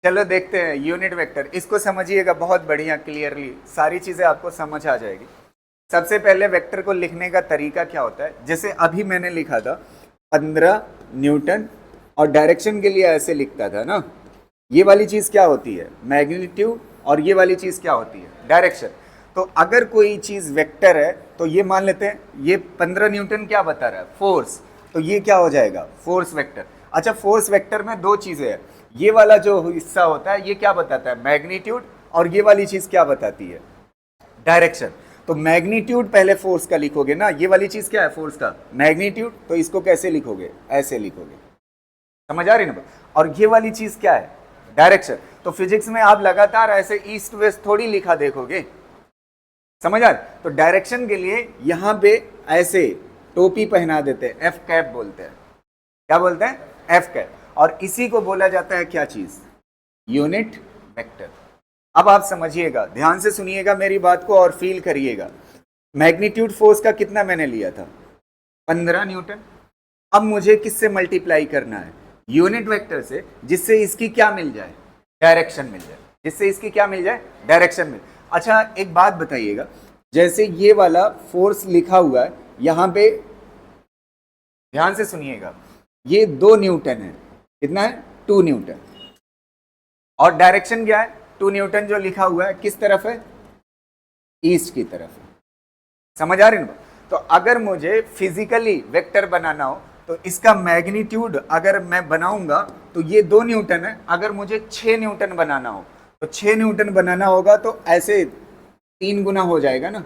चलो देखते हैं यूनिट वेक्टर। इसको समझिएगा बहुत बढ़िया, क्लियरली सारी चीजें आपको समझ आ जाएगी। सबसे पहले वेक्टर को लिखने का तरीका क्या होता है? जैसे अभी मैंने लिखा था 15 न्यूटन, और डायरेक्शन के लिए ऐसे लिखता था ना। ये वाली चीज क्या होती है? मैग्नीट्यूड। और ये वाली चीज क्या होती है? डायरेक्शन। तो अगर कोई चीज वेक्टर है तो ये मान लेते हैं, ये 15 न्यूटन क्या बता रहा है? फोर्स। तो ये क्या हो जाएगा? Force vector. अच्छा, फोर्स वेक्टर में दो चीजें हैं। ये वाला जो हिस्सा होता है ये क्या बताता है? मैग्नीट्यूड। और ये वाली चीज क्या बताती है? डायरेक्शन। तो मैग्नीट्यूड पहले फोर्स का लिखोगे ना, ये वाली चीज क्या है? फोर्स का मैग्नीट्यूड। तो इसको कैसे लिखोगे? ऐसे लिखोगे। समझ आ रही ना? और ये वाली चीज क्या है? डायरेक्शन। तो फिजिक्स में आप लगातार ऐसे ईस्ट वेस्ट थोड़ी लिखा देखोगे। समझ आ? तो डायरेक्शन के लिए यहां पे ऐसे टोपी पहना देते हैं, एफ कैप बोलते हैं। क्या बोलते हैं? F cap. और इसी को बोला जाता है क्या चीज? Unit vector. अब आप समझिएगा, ध्यान से सुनिएगा मेरी बात को और फील करिएगा। मैग्नीट्यूड फोर्स का कितना मैंने लिया था? 15 न्यूटन। अब मुझे किससे मल्टीप्लाई करना है? यूनिट वेक्टर से, जिससे इसकी क्या मिल जाए? डायरेक्शन मिल जाए। जिससे इसकी क्या मिल जाए? डायरेक्शन मिल। अच्छा एक बात बताइएगा, जैसे ये वाला फोर्स लिखा हुआ है यहां पे, ध्यान से सुनिएगा, ये 2 न्यूटन है। कितना है? 2 न्यूटन। और डायरेक्शन क्या है? 2 न्यूटन जो लिखा हुआ है किस तरफ है? ईस्ट की तरफ है। समझ आ रही ना? तो अगर मुझे फिजिकली वेक्टर बनाना हो तो इसका मैग्नीट्यूड अगर मैं बनाऊंगा तो ये 2 न्यूटन है। अगर मुझे 6 न्यूटन बनाना हो तो 6 न्यूटन बनाना होगा तो ऐसे 3 गुना हो जाएगा ना।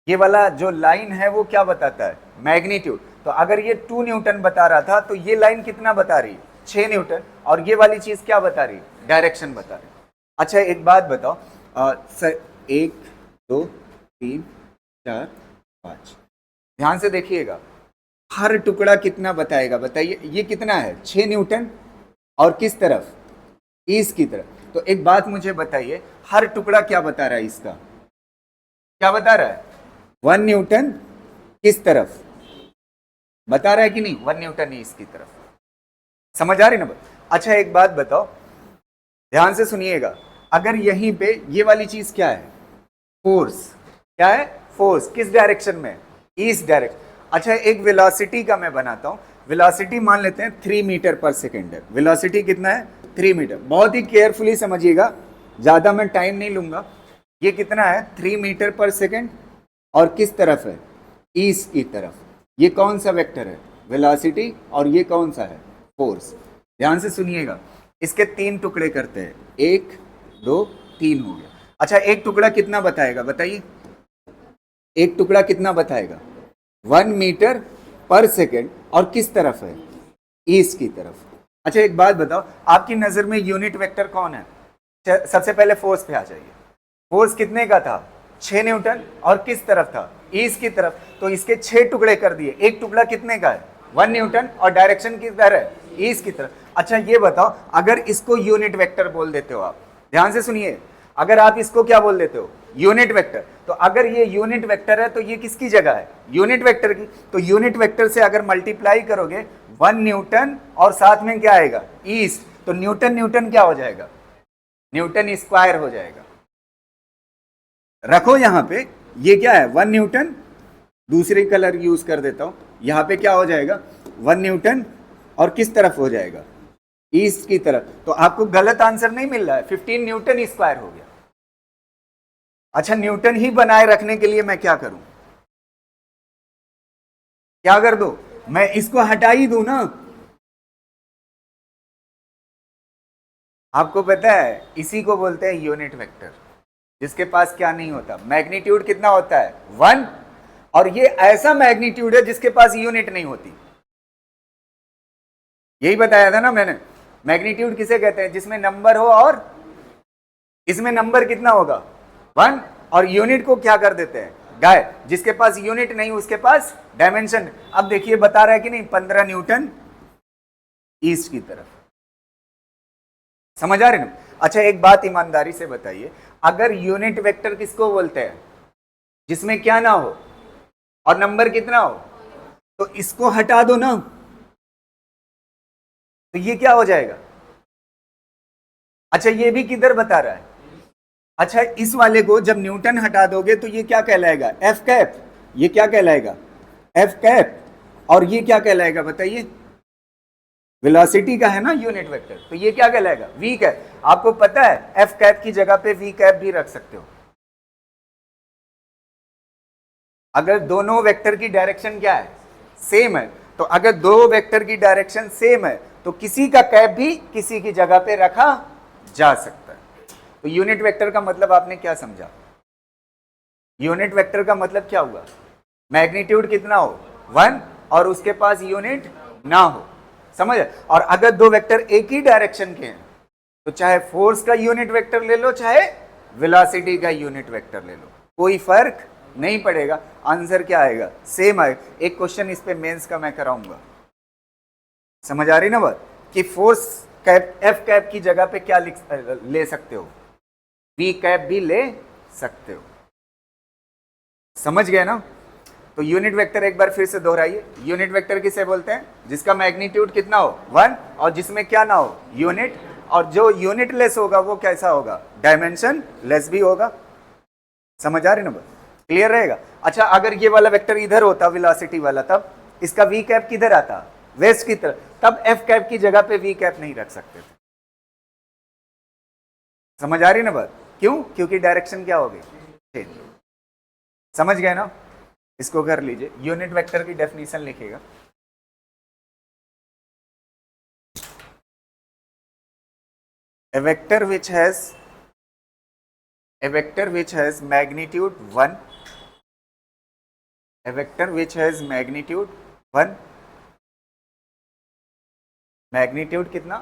ये वाला जो लाइन है वो क्या बताता है? मैग्नीट्यूड। तो अगर ये 2 न्यूटन बता रहा था तो ये लाइन कितना बता रही? 6 न्यूटन। और ये वाली चीज क्या बता रही? डायरेक्शन बता रही। अच्छा एक बात बताओ, सर 1 2 3 4 5, ध्यान से देखिएगा, हर टुकड़ा कितना बताएगा? बताइए। ये कितना है? 6 न्यूटन। और किस तरफ? ईस्ट की तरफ। तो एक बात मुझे बताइए, हर टुकड़ा क्या बता रहा है इसका? क्या बता रहा है? 1 न्यूटन। किस तरफ बता रहा है कि नहीं? 1 न्यूटन ईस्ट की तरफ। समझ आ रही ना? अच्छा एक बात बताओ, ध्यान से सुनिएगा, अगर यहीं पे ये वाली चीज क्या है, फोर्स, क्या है, फोर्स, किस डायरेक्शन में, ईस्ट डायरेक्शन। अच्छा एक वेलोसिटी का मैं बनाता हूं, वेलोसिटी मान लेते हैं 3 मीटर पर सेकेंड है। वेलोसिटी कितना है, 3 मीटर। बहुत ही केयरफुली समझिएगा, ज्यादा मैं टाइम नहीं लूंगा। ये कितना है, 3 मीटर पर सेकेंड, और किस तरफ है, ईस्ट की तरफ। ये कौन सा वेक्टर है, वेलोसिटी, और ये कौन सा है, फोर्स। ध्यान से सुनिएगा, इसके 3 टुकड़े करते हैं, 1 2 3 हो गया। अच्छा एक टुकड़ा कितना बताएगा, बताइए, एक टुकड़ा कितना बताएगा, 1 मीटर पर सेकेंड, और किस तरफ है, ईस्ट की तरफ। अच्छा एक बात बताओ, आपकी नजर में यूनिट वेक्टर कौन है? सबसे पहले फोर्स पे आ जाइए। फोर्स कितने का था, 6 न्यूटन, और किस तरफ था, ईस्ट की तरफ। तो इसके 6 टुकड़े कर दिए, एक टुकड़ा कितने का है, 1 न्यूटन, और डायरेक्शन किधर है, ईस्ट की तरफ। अच्छा ये बताओ, अगर इसको यूनिट वेक्टर बोल देते हो आप, ध्यान से सुनिए, अगर आप इसको क्या बोल देते हो, यूनिट वेक्टर, तो अगर ये यूनिट वेक्टर है तो ये किसकी जगह है, यूनिट वेक्टर की। तो यूनिट वेक्टर से अगर मल्टीप्लाई करोगे 1 न्यूटन और साथ में क्या आएगा, ईस्ट, तो न्यूटन न्यूटन क्या हो जाएगा, न्यूटन स्क्वायर हो जाएगा। रखो यहां पे, ये क्या है, 1 न्यूटन, दूसरे कलर यूज कर देता हूं, यहां पे क्या हो जाएगा, 1 न्यूटन, और किस तरफ हो जाएगा, ईस्ट की तरफ। तो आपको गलत आंसर नहीं मिल रहा है, 15 न्यूटन स्क्वायर हो गया। अच्छा न्यूटन ही बनाए रखने के लिए मैं क्या करूं, क्या कर दो, मैं इसको हटा ही दूं ना। आपको पता है इसी को बोलते हैं यूनिट वेक्टर, जिसके पास क्या नहीं होता, मैग्नीट्यूड कितना होता है, 1, और ये ऐसा मैग्नीट्यूड है जिसके पास यूनिट नहीं होती। यही बताया था ना मैंने, मैग्नीट्यूड किसे कहते हैं, जिसमें नंबर हो, और इसमें नंबर कितना होगा, 1, और यूनिट को क्या कर देते हैं, गाय। जिसके पास यूनिट नहीं उसके पास डायमेंशन। अब देखिए बता रहा है कि नहीं, 15 न्यूटन ईस्ट की तरफ। समझ आ रहे ना? अच्छा एक बात ईमानदारी से बताइए, अगर यूनिट वेक्टर किसको बोलते हैं, जिसमें क्या ना हो और नंबर कितना हो, तो इसको हटा दो ना, तो ये क्या हो जाएगा। अच्छा ये भी किधर बता रहा है, अच्छा इस वाले को जब न्यूटन हटा दोगे तो ये क्या कहलाएगा, एफ कैप, ये क्या कहलाएगा, एफ कैप, और ये क्या कहलाएगा बताइए, वेलोसिटी का है ना यूनिट वेक्टर, तो ये क्या कहलाएगा, वी कैप। आपको पता है एफ कैप की जगह पे वी कैप भी रख सकते हो, अगर दोनों वेक्टर की डायरेक्शन क्या है, सेम है। तो अगर दो वेक्टर की डायरेक्शन सेम है तो किसी का कैप भी किसी की जगह पे रखा जा सकता है। तो यूनिट वेक्टर का मतलब आपने क्या समझा, यूनिट वेक्टर का मतलब क्या हुआ, मैग्नीट्यूड कितना हो, 1, और उसके पास यूनिट ना हो। समझ, और अगर दो वेक्टर एक ही डायरेक्शन के हैं तो चाहे फोर्स का यूनिट वेक्टर ले लो चाहे वेलोसिटी का यूनिट वेक्टर ले लो, कोई फर्क नहीं पड़ेगा, आंसर क्या आएगा, सेम आएगा। एक क्वेश्चन इस पे मेंस का मैं कराऊंगा। समझ आ रही ना बात, कि फोर्स कैप, एफ कैप की जगह पे क्या ले सकते हो, वी कैप भी ले सकते हो। समझ गए ना? तो यूनिट वेक्टर एक बार फिर से दोहराइए, यूनिट वेक्टर किसे बोलते हैं, जिसका मैग्नीट्यूड कितना हो, 1, और जिसमें क्या ना हो, यूनिट, और जो यूनिट लेस होगा वो कैसा होगा, डायमेंशन लेस भी होगा। समझ आ रही ना बात, क्लियर रहेगा। अच्छा अगर ये वाला वेक्टर इधर होता वेलोसिटी वाला, तब इसका वी कैप किधर आता, वेस्ट की तरफ, तब एफ कैप की जगह पे वी कैप नहीं रख सकते थे। समझ आ रही ना बात, क्यों, क्योंकि डायरेक्शन क्या होगी, चेंज। समझ गए ना? इसको कर लीजिए, यूनिट वेक्टर की डेफिनेशन लिखिएगा। A vector which has magnitude 1, a vector which has magnitude 1, magnitude कितना,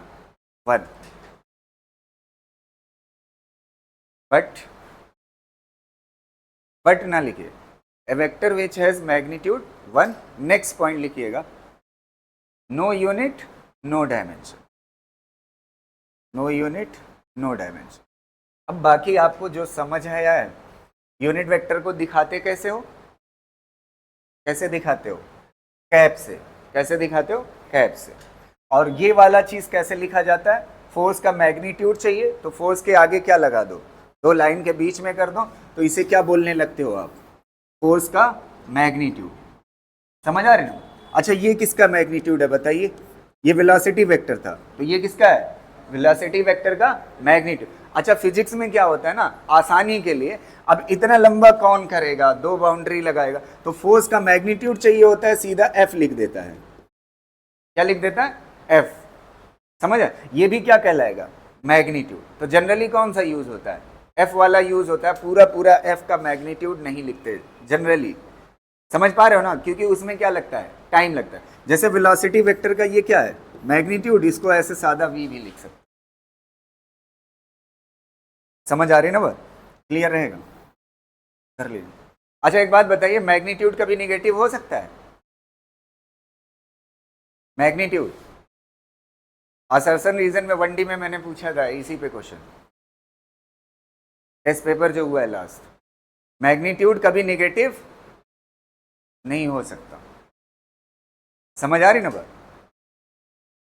1, बट ना लिखिए, a vector which has magnitude 1, next point लिखिएगा, no unit no dimension, no unit no dimension. अब बाकी आपको जो समझ है यार, यूनिट वेक्टर को दिखाते कैसे हो, कैसे दिखाते हो, कैप से। कैसे दिखाते हो, कैप से। और ये वाला चीज कैसे लिखा जाता है, फोर्स का मैग्नीट्यूड चाहिए तो फोर्स के आगे क्या लगा दो, दो लाइन के बीच में कर दो, तो इसे क्या बोलने लगते हो आप, फोर्स का मैग्नीट्यूड। समझ आ रही ना। अच्छा ये किसका मैग्नीट्यूड है बताइए, ये वेलोसिटी वेक्टर था, तो ये किसका है, वेलोसिटी वेक्टर का मैग्नीट्यूड। अच्छा फिजिक्स में क्या होता है ना, आसानी के लिए अब इतना लंबा कौन करेगा, दो बाउंड्री लगाएगा, तो फोर्स का मैग्नीट्यूड चाहिए होता है, सीधा एफ लिख देता है। क्या लिख देता है, एफ। समझ है, ये भी क्या कहलाएगा, मैग्नीट्यूड। तो जनरली कौन सा यूज होता है, एफ वाला यूज होता है, पूरा पूरा एफ का मैग्नीट्यूड नहीं लिखते जनरली। समझ पा रहे हो ना, क्योंकि उसमें क्या लगता है, टाइम लगता है। जैसे वेलोसिटी वेक्टर का ये क्या है, मैग्नीट्यूड, इसको ऐसे सादा वी भी लिख सकते। समझ आ रही है ना बात, क्लियर रहेगा, कर लीजिए। अच्छा एक बात बताइए, मैग्नीट्यूड कभी निगेटिव हो सकता है, मैग्नीट्यूड। असर्शन रीजन में 1D में मैंने पूछा था इसी पे क्वेश्चन, टेस्ट पेपर जो हुआ है लास्ट, मैग्नीट्यूड कभी निगेटिव नहीं हो सकता। समझ आ रही ना बात।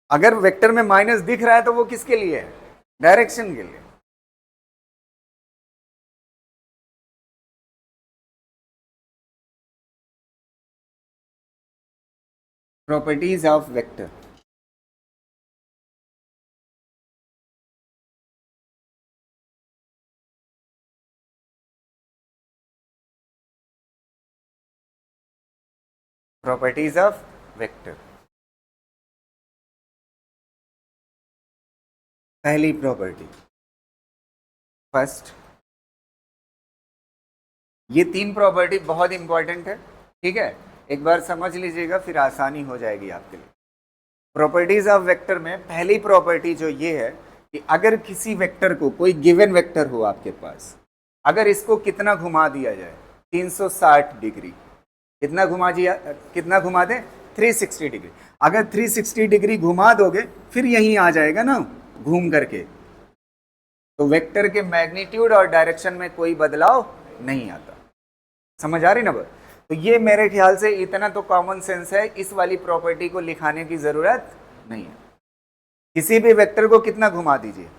अगर वेक्टर में माइनस दिख रहा है तो वो किसके लिए है, डायरेक्शन के लिए। Properties of vector, properties of vector. पहली प्रॉपर्टी, फर्स्ट, ये तीन प्रॉपर्टी बहुत इंपॉर्टेंट है, ठीक है, एक बार समझ लीजिएगा फिर आसानी हो जाएगी आपके लिए। प्रॉपर्टीज ऑफ वेक्टर में पहली प्रॉपर्टी जो ये है कि अगर किसी वेक्टर को, कोई गिवन वेक्टर हो आपके पास, अगर इसको कितना घुमा दिया जाए, 360 डिग्री, कितना घुमा दे, 360 डिग्री। अगर 360 डिग्री घुमा दोगे फिर यहीं आ जाएगा ना घूम करके, तो वेक्टर के मैग्नीट्यूड और डायरेक्शन में कोई बदलाव नहीं आता। समझ आ रही ना बात। तो ये मेरे ख्याल से इतना तो कॉमन सेंस है, इस वाली प्रॉपर्टी को लिखाने की जरूरत नहीं है। किसी भी वेक्टर को कितना घुमा दीजिए,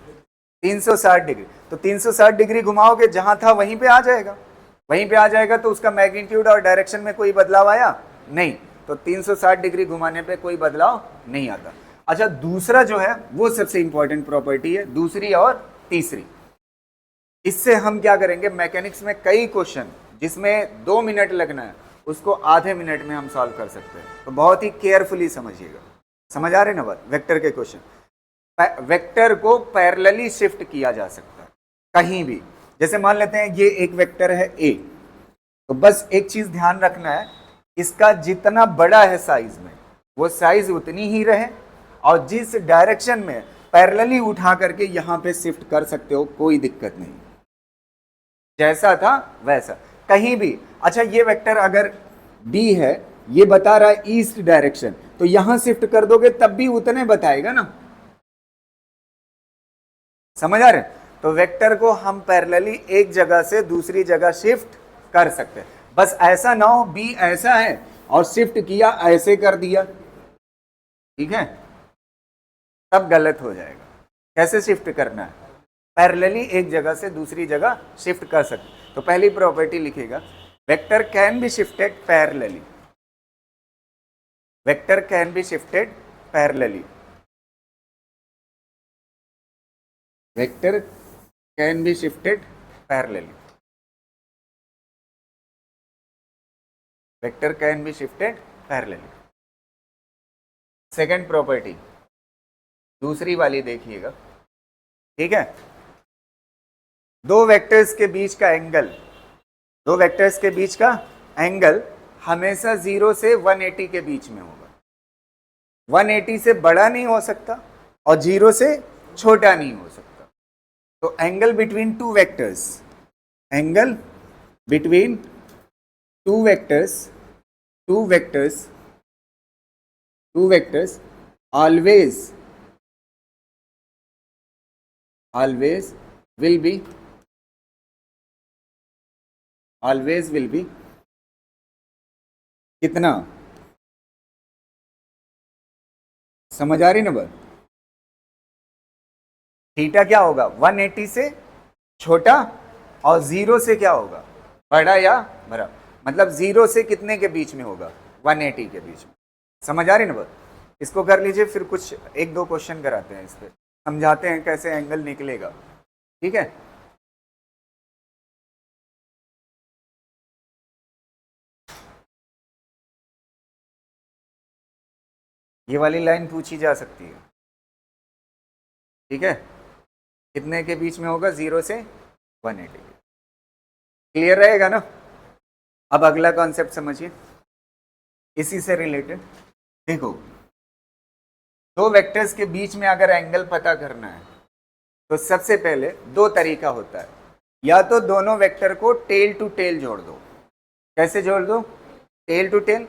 360 डिग्री, तो 360 डिग्री घुमाओगे जहां था वहीं पे आ जाएगा, वहीं पे आ जाएगा, तो उसका मैग्नीट्यूड और डायरेक्शन में कोई बदलाव आया नहीं, तो 360 डिग्री घुमाने पे कोई बदलाव नहीं आता। अच्छा दूसरा जो है वो सबसे इंपॉर्टेंट प्रॉपर्टी है, दूसरी और तीसरी। इससे हम क्या करेंगे, मैकेनिक्स में कई क्वेश्चन जिसमें 2 मिनट लगना है उसको आधे मिनट में हम सॉल्व कर सकते हैं, तो बहुत ही केयरफुली समझिएगा। समझ आ रहे ना बात, वेक्टर के क्वेश्चन, वेक्टर को पैरेलली शिफ्ट किया जा सकता है कहीं भी। जैसे मान लेते हैं ये एक वेक्टर है ए, तो बस एक चीज ध्यान रखना है, इसका जितना बड़ा है साइज में वो साइज उतनी ही रहे, और जिस डायरेक्शन में पैरेलली उठा करके यहां पे शिफ्ट कर सकते हो, कोई दिक्कत नहीं, जैसा था वैसा कहीं भी। अच्छा ये वेक्टर अगर बी है, ये बता रहा है ईस्ट डायरेक्शन, तो यहां शिफ्ट कर दोगे तब भी उतने बताएगा ना। समझ आ रहे, तो वेक्टर को हम पैरेलली एक जगह से दूसरी जगह शिफ्ट कर सकते हैं। बस ऐसा ना हो बी ऐसा है और शिफ्ट किया ऐसे कर दिया, ठीक है, तब गलत हो जाएगा। कैसे शिफ्ट करना है, पैरेलली एक जगह से दूसरी जगह शिफ्ट कर सकते। तो पहली प्रॉपर्टी लिखेगा, vector can be shifted parallelly, vector can be shifted parallelly, vector can be shifted parallelly, vector can be shifted parallelly. Second property, दूसरी वाली देखिएगा, ठीक है, दो वेक्टर्स के बीच का एंगल, दो वेक्टर्स के बीच का एंगल हमेशा 0 से 180 के बीच में होगा। 180 से बड़ा नहीं हो सकता और 0 से छोटा नहीं हो सकता। तो angle between two vectors, angle between two vectors, two vectors, two vectors always, always will be, always will be कितना, समझ आ रही ना बात? थीटा क्या होगा? 180 से छोटा और 0 से क्या होगा? बड़ा या बड़ा। मतलब 0 से कितने के बीच में होगा? 180 के बीच में। समझ आ रही ना बात? इसको कर लीजिए, फिर कुछ एक दो क्वेश्चन कराते हैं, इस पे समझाते हैं कैसे एंगल निकलेगा। ठीक है, ये वाली लाइन पूछी जा सकती है। ठीक है, कितने के बीच में होगा? 0 से 180। क्लियर रहेगा ना? अब अगला कॉन्सेप्ट समझिए, इसी से रिलेटेड। देखो, दो वेक्टर्स के बीच में अगर एंगल पता करना है तो सबसे पहले दो तरीका होता है। या तो दोनों वेक्टर को टेल टू टेल जोड़ दो। कैसे जोड़ दो? Tail to tail.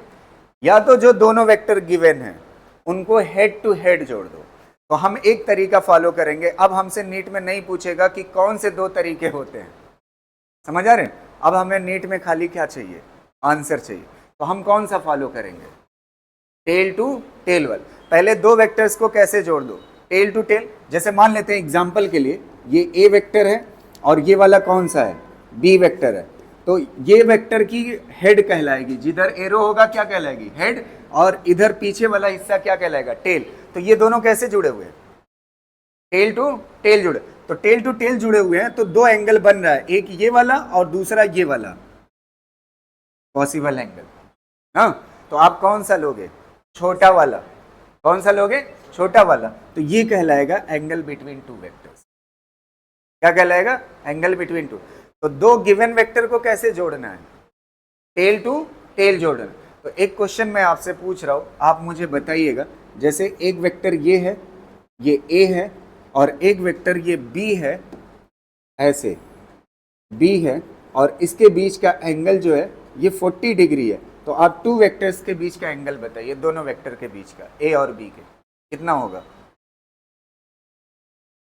या तो जो दोनों वेक्टर गिवन हैं उनको हेड टू हेड जोड़ दो। तो हम एक तरीका फॉलो करेंगे। अब हमसे नीट में नहीं पूछेगा कि कौन से दो तरीके होते हैं। समझ आ रहे हैं? अब हमें नीट में खाली क्या चाहिए? आंसर चाहिए। तो हम कौन सा फॉलो करेंगे? टेल टू टेल वाला। पहले दो वेक्टर्स को कैसे जोड़ दो? Tail to tail. जैसे मान लेते हैं एग्जांपल के लिए, ये ए वेक्टर है और ये वाला कौन सा है? बी वेक्टर है। तो ये वेक्टर की हेड कहलाएगी, जिधर एरो होगा क्या कहलाएगी? हेड। और इधर पीछे वाला हिस्सा क्या कहलाएगा? टेल। तो ये दोनों कैसे जुड़े हुए हैं? टेल टू टेल जुड़े। तो टेल टू टेल जुड़े हुए हैं तो दो एंगल बन रहा है, एक ये वाला और दूसरा ये वाला पॉसिबल एंगल। हाँ, तो आप कौन सा लोगे? छोटा वाला। कौन सा लोगे? छोटा वाला। तो ये कहलाएगा एंगल बिटवीन टू वेक्टर्स। क्या कहलाएगा? Angle between two. तो दो गिवन वेक्टर को कैसे जोड़ना है? टेल टू टेल जोड़ना। तो एक क्वेश्चन मैं आपसे पूछ रहा हूं, आप मुझे बताइएगा। जैसे एक वेक्टर ये है, ये ए है, और एक वेक्टर ये बी है, ऐसे बी है, और इसके बीच का एंगल जो है ये 40 डिग्री है। तो आप टू वेक्टर्स के बीच का एंगल बताइए, दोनों वेक्टर के बीच का, ए और बी के, कितना होगा?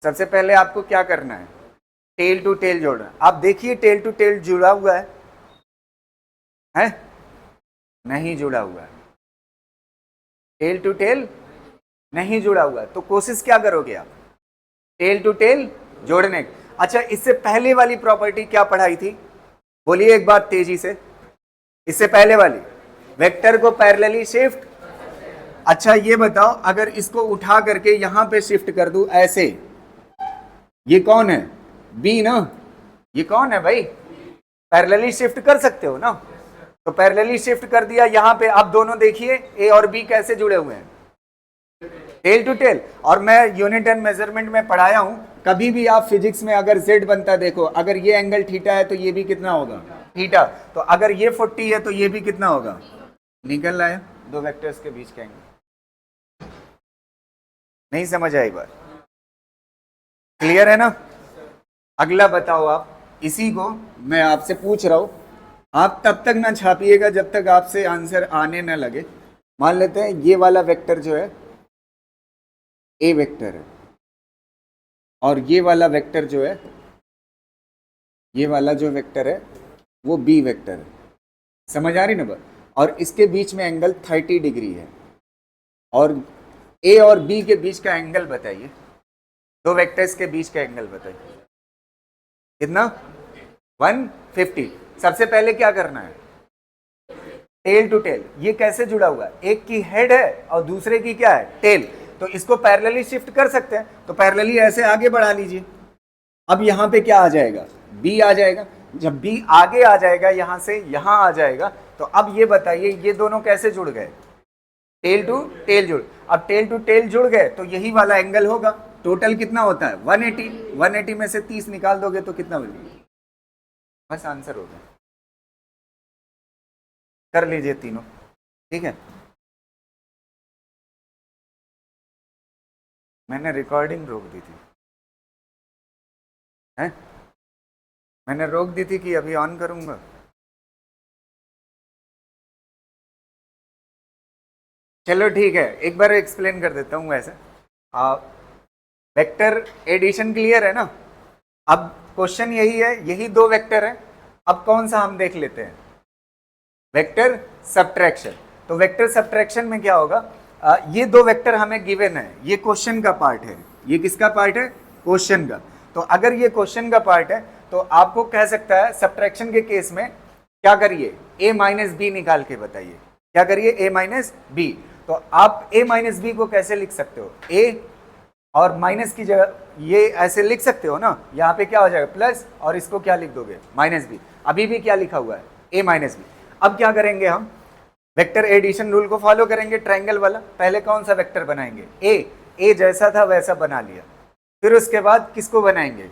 सबसे पहले आपको क्या करना है? टेल टू टेल जोड़ना। आप देखिए टेल टू टेल जुड़ा हुआ है? नहीं जुड़ा हुआ है। टेल टू टेल नहीं जुड़ा हुआ है। तो कोशिश क्या करोगे आप? टेल टू टेल जोड़ने। अच्छा, इससे पहले वाली प्रॉपर्टी क्या पढ़ाई थी? बोलिए एक बार तेजी से। इससे पहले वाली, वेक्टर को पैरेलली शिफ्ट। अच्छा ये बताओ, अगर इसको उठा करके यहां पे शिफ्ट कर दूं ऐसे, ये कौन है? बी ना। ये कौन है भाई? पैरेलली शिफ्ट कर सकते हो ना? तो पैरेलली शिफ्ट कर दिया यहां पे। अब दोनों देखिए ए और बी कैसे जुड़े हुए हैं? Tail to tail. और मैं यूनिट एंड मेजरमेंट में पढ़ाया हूं, कभी भी आप फिजिक्स में अगर z बनता देखो, अगर ये एंगल थीटा है तो ये भी कितना होगा? थीटा। तो अगर ये 40 है तो ये भी कितना होगा? निकल रहा है दो वेक्टर्स के बीच का एंगल। नहीं समझ आई बात? क्लियर है ना? अगला बताओ आप। इसी को मैं आपसे पूछ रहा हूं, आप तब तक ना छापिएगा जब तक आपसे आंसर आने ना लगे। मान लेते हैं ये वाला वेक्टर जो है ए वेक्टर है, और ये वाला वेक्टर जो है, ये वाला जो वेक्टर है वो बी वेक्टर है। समझ आ रही ना बात? और इसके बीच में एंगल 30 डिग्री है। और ए और बी के बीच का एंगल बताइए, दो वेक्टर्स के बीच का एंगल बताइए कितना? 150। सबसे पहले क्या करना है? Tail to tail. ये कैसे जुड़ा हुआ है? एक की हेड है और दूसरे की क्या है? टेल। तो इसको पैरेलली शिफ्ट कर सकते हैं, तो पैरेलली ऐसे आगे बढ़ा लीजिए। अब यहां पे क्या आ जाएगा? बी आ जाएगा। जब बी आगे आ जाएगा, यहां से यहां आ जाएगा, तो अब ये बताइए ये दोनों कैसे जुड़ गए? टेल टू टेल जुड़। अब टेल टू टेल जुड़ गए तो यही वाला एंगल होगा। टोटल कितना होता है? 180। 180 में से 30 निकाल दोगे तो कितना बनेगा? बस आंसर हो गया। कर लीजिए तीनों। ठीक है, मैंने रिकॉर्डिंग रोक दी थी। हैं? मैंने रोक दी थी कि अभी ऑन करूंगा? चलो ठीक है, एक बार एक्सप्लेन कर देता हूँ। वैसे वेक्टर एडिशन क्लियर है ना? अब क्वेश्चन यही है, यही दो वेक्टर है। अब कौन सा हम देख लेते हैं? Vector subtraction. तो वेक्टर सब्ट्रैक्शन में क्या होगा? ये दो वेक्टर हमें गिवन है, ये क्वेश्चन का पार्ट है। ये किसका पार्ट है? क्वेश्चन का। तो अगर ये क्वेश्चन का पार्ट है तो आपको कह सकता है सब्ट्रैक्शन के केस में क्या करिए, a माइनस बी निकाल के बताइए। क्या करिए? a minus B. तो आप a माइनस बी को कैसे लिख सकते हो? a और माइनस की जगह ये ऐसे लिख सकते हो ना, यहाँ पे क्या हो जाएगा प्लस, और इसको क्या लिख दोगे? Minus B. अभी भी क्या लिखा हुआ है? a minus B. अब क्या करेंगे हम? वेक्टर एडिशन रूल को फॉलो करेंगे, ट्रायंगल वाला। पहले कौन सा वेक्टर बनाएंगे? a जैसा था वैसा बना लिया। फिर उसके बाद किसको बनाएंगे?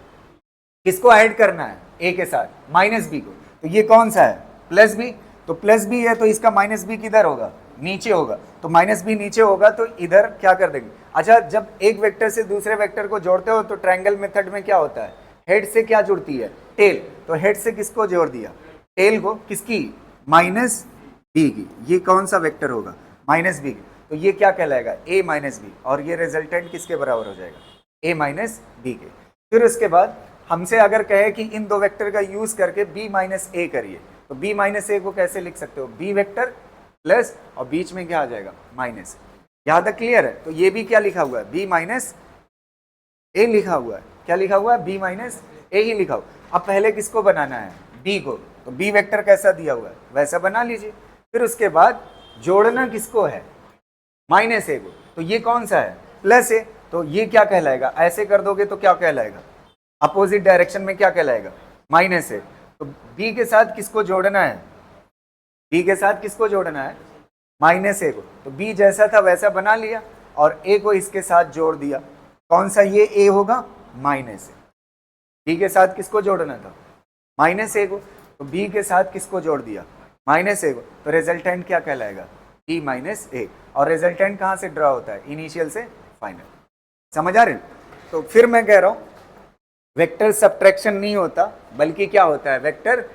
किसको ऐड करना है a के साथ? माइनस बी को। तो ये कौन सा है? Plus B. तो प्लस बी है तो इसका माइनस बी किधर होगा? नीचे होगा। तो माइनस बी नीचे होगा तो इधर क्या कर देंगे? अच्छा, जब एक वेक्टर से दूसरे वेक्टर को जोड़ते हो तो ट्रायंगल मेथड में क्या होता है? हेड से क्या जुड़ती है? टेल। तो हेड से किसको जोड़ दिया? टेल को। किसकी? माइनस बी की। ये कौन सा वेक्टर होगा? माइनस बी की। तो ये क्या कहलाएगा? a minus B. और ये रिजल्टेंट किसके बराबर हो जाएगा? a माइनस बी के। फिर उसके बाद हमसे अगर कहे कि इन दो वेक्टर का यूज करके b माइनस ए करिए, तो b माइनस ए को कैसे लिख सकते हो? b वेक्टर प्लस और बीच में क्या आ जाएगा? माइनस। यहां तक क्लियर है? तो ये भी क्या लिखा हुआ है? b माइनस ए लिखा हुआ है। क्या लिखा हुआ है? b माइनस ए ही लिखा हुआ। अब पहले किसको बनाना है? b को। तो b वेक्टर कैसा दिया हुआ है वैसा बना लीजिए। फिर उसके बाद जोड़ना किसको है? माइनस ए को। तो ये कौन सा है? प्लस ए। तो ये क्या कहलाएगा? ऐसे कर दोगे तो क्या कहलाएगा? अपोजिट डायरेक्शन में क्या कहलाएगा? माइनस ए। तो बी के साथ किसको जोड़ना है? बी के साथ किसको जोड़ना है? माइनस ए को। तो बी जैसा था वैसा बना लिया और ए को इसके साथ जोड़ दिया। कौन सा ये ए होगा? माइनस ए। बी के साथ किसको जोड़ना था? माइनस ए को। तो बी के साथ किसको जोड़ दिया? माइनस ए को। तो रिजल्टेंट क्या कहलाएगा? बी माइनस ए। और रिजल्टेंट कहाँ से ड्रा होता है? इनिशियल से फाइनल। समझ आ रहे हैं? तो फिर मैं कह रहा हूं वेक्टर सब्ट्रैक्शन नहीं होता, बल्कि क्या होता है? वेक्टर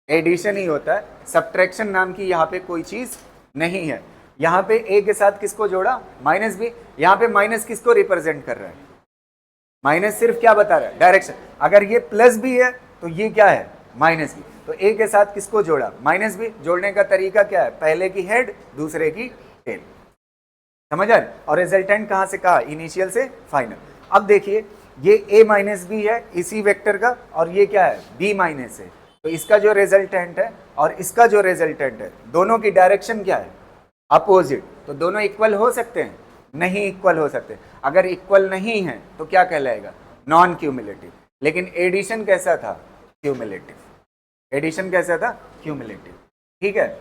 एडिशन ही होता है। सब्ट्रैक्शन नाम की यहाँ पे कोई चीज नहीं है। यहाँ पे a के साथ किसको जोड़ा? Minus B. यहाँ पे माइनस किसको रिप्रेजेंट कर रहा है? माइनस सिर्फ क्या बता रहा है? डायरेक्शन। अगर ये प्लस बी है तो ये क्या है? Minus B. तो a के साथ किसको जोड़ा? Minus B. जोड़ने का तरीका क्या है? पहले की हेड दूसरे की टेल। समझ आ रहे? और रिजल्टेंट कहाँ से कहा? इनिशियल से फाइनल। अब देखिए ये a माइनस बी है इसी वेक्टर का, और ये क्या है? b माइनस है। तो इसका जो रिजल्टेंट है और इसका जो रिजल्टेंट है, दोनों की डायरेक्शन क्या है? अपोजिट। तो दोनों इक्वल हो सकते हैं? नहीं इक्वल हो सकते। अगर इक्वल नहीं है तो क्या कहलाएगा? Non cumulative. लेकिन एडिशन कैसा था? क्यूमुलेटिव। एडिशन कैसा था? क्यूमुलेटिव। ठीक है,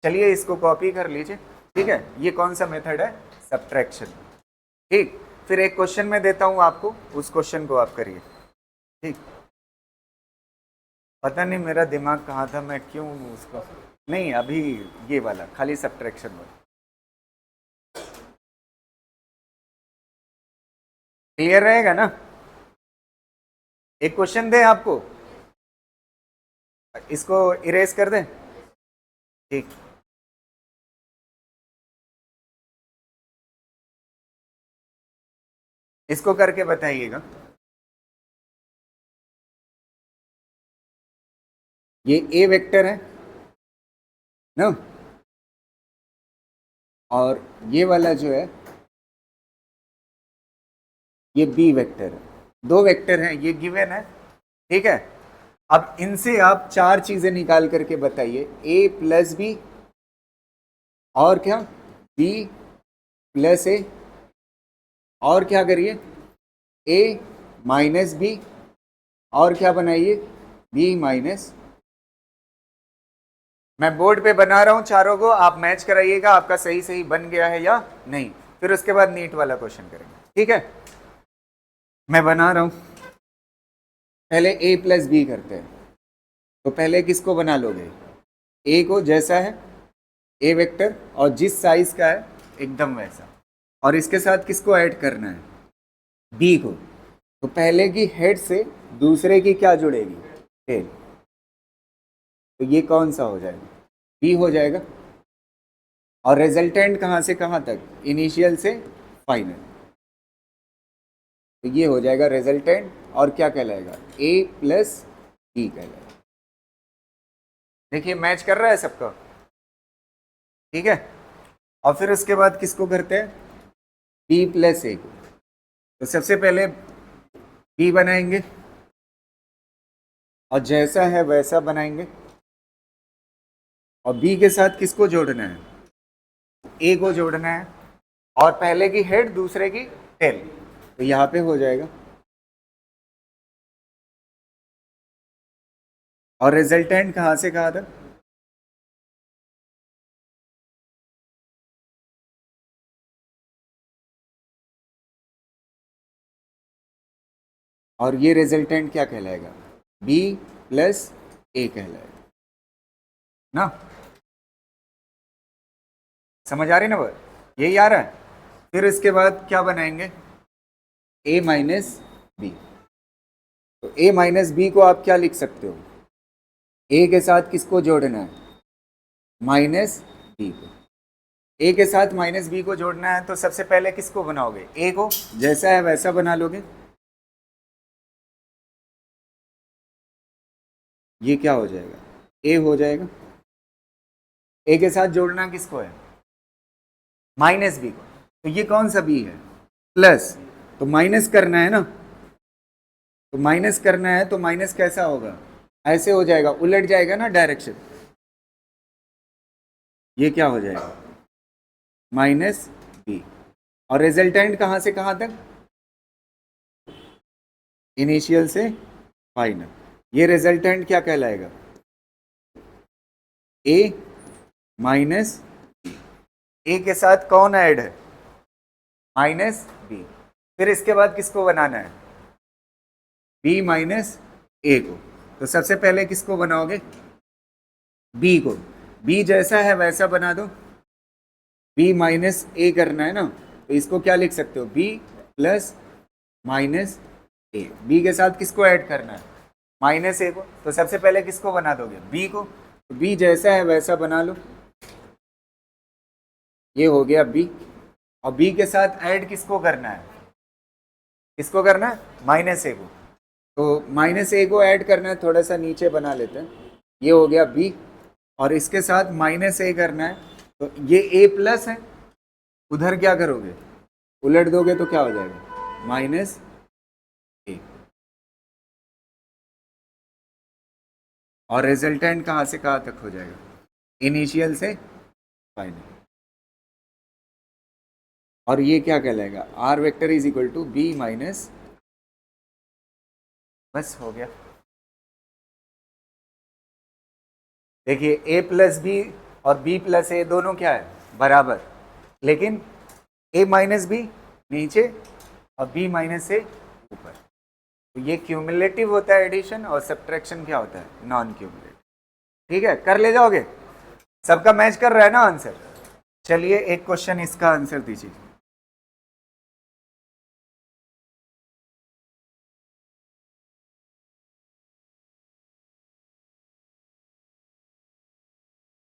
चलिए इसको कॉपी कर लीजिए। ठीक है, ये कौन सा मेथड है? सब्ट्रैक्शन। ठीक, फिर एक क्वेश्चन में देता हूं आपको, उस क्वेश्चन को आप करिए। ठीक, पता नहीं मेरा दिमाग कहाँ था, मैं क्यों उसको नहीं, अभी ये वाला खाली सब्ट्रैक्शन वाला। क्लियर रहेगा ना? एक क्वेश्चन दें आपको, इसको इरेज कर दें। ठीक, इसको करके बताइएगा। ये ए वेक्टर है ना, और ये वाला जो है ये बी वेक्टर है। दो वेक्टर हैं, ये गिवन है। ठीक है, अब इनसे आप चार चीजें निकाल करके बताइए। ए प्लस बी और क्या? बी प्लस ए, और क्या करिए? ए माइनस बी, और क्या बनाइए? B minus. मैं बोर्ड पे बना रहा हूं चारों को, आप मैच कराइएगा आपका सही सही बन गया है या नहीं। फिर उसके बाद नीट वाला क्वेश्चन करेंगे। ठीक है, मैं बना रहा हूं। पहले ए प्लस बी करते हैं। तो पहले किसको बना लोगे? ए को, जैसा है ए वेक्टर और जिस साइज का है एकदम वैसा। और इसके साथ किसको ऐड करना है? बी को। तो पहले की हेड से दूसरे की क्या जुड़ेगी? टेल। तो ये कौन सा हो जाएगा? बी हो जाएगा। और रिजल्टेंट कहाँ से कहाँ तक? इनिशियल से फाइनल। तो ये हो जाएगा रिजल्टेंट, और क्या कहलाएगा? ए प्लस बी कहलाएगा। देखिए मैच कर रहा है सबका। ठीक है, और फिर उसके बाद किसको करते हैं, बी प्लस ए को। तो सबसे पहले बी बनाएंगे और जैसा है वैसा बनाएंगे, और बी के साथ किसको जोड़ना है, ए को जोड़ना है, और पहले की हेड दूसरे की टेल, तो यहां पे हो जाएगा। और रिजल्टेंट कहां से कहा था, और ये रिजल्टेंट क्या कहलाएगा, बी प्लस ए कहलाएगा ना। समझ आ रही ना बात, यही आ रहा है। फिर इसके बाद क्या बनाएंगे, ए माइनस बी। तो ए माइनस बी को आप क्या लिख सकते हो, ए के साथ किसको जोड़ना है, माइनस बी को। ए के साथ माइनस बी को जोड़ना है, तो सबसे पहले किसको बनाओगे, ए को, जैसा है वैसा बना लोगे। ये क्या हो जाएगा, ए हो जाएगा। ए के साथ जोड़ना किसको है, माइनस बी को। तो ये कौन सा बी है, प्लस, तो माइनस करना है ना, तो माइनस करना है, तो माइनस कैसा होगा, ऐसे हो जाएगा, उलट जाएगा ना डायरेक्शन। ये क्या हो जाएगा, माइनस बी। और रिजल्टेंट कहां से कहां तक, इनिशियल से फाइनल। ये रिजल्टेंट क्या कहलाएगा, ए माइनस बी। ए के साथ कौन ऐड है, माइनस बी। फिर इसके बाद किसको बनाना है, बी माइनस ए को। तो सबसे पहले किसको बनाओगे, बी को। बी जैसा है वैसा बना दो, बी माइनस ए करना है ना, तो इसको क्या लिख सकते हो, बी प्लस माइनस ए। बी के साथ किसको ऐड करना है, माइनस ए को। तो सबसे पहले किसको बना दोगे, बी को। तो बी जैसा है वैसा बना लो, ये हो गया बी। और बी के साथ ऐड किसको करना है, किसको करना है, माइनस ए को। तो माइनस ए को ऐड करना है, थोड़ा सा नीचे बना लेते हैं, ये हो गया बी। और इसके साथ माइनस ए करना है, तो ये ए प्लस है, उधर क्या करोगे, उलट दोगे तो क्या हो जाएगा, माइनस ए। और रिजल्टेंट कहां से कहां तक हो जाएगा, इनिशियल से फाइनल। और ये क्या कहलाएगा, R vector is equal to B minus, बस हो गया। देखिए ए प्लस बी और बी प्लस ए दोनों क्या है, बराबर, लेकिन ए माइनस बी नीचे और बी माइनस ए ऊपर। तो ये क्यूमुलेटिव होता है एडिशन, और सब्ट्रैक्शन क्या होता है, नॉन क्यूमुलेटिव। ठीक है, कर ले जाओगे, सबका मैच कर रहा है ना आंसर। चलिए एक क्वेश्चन इसका आंसर दीजिए।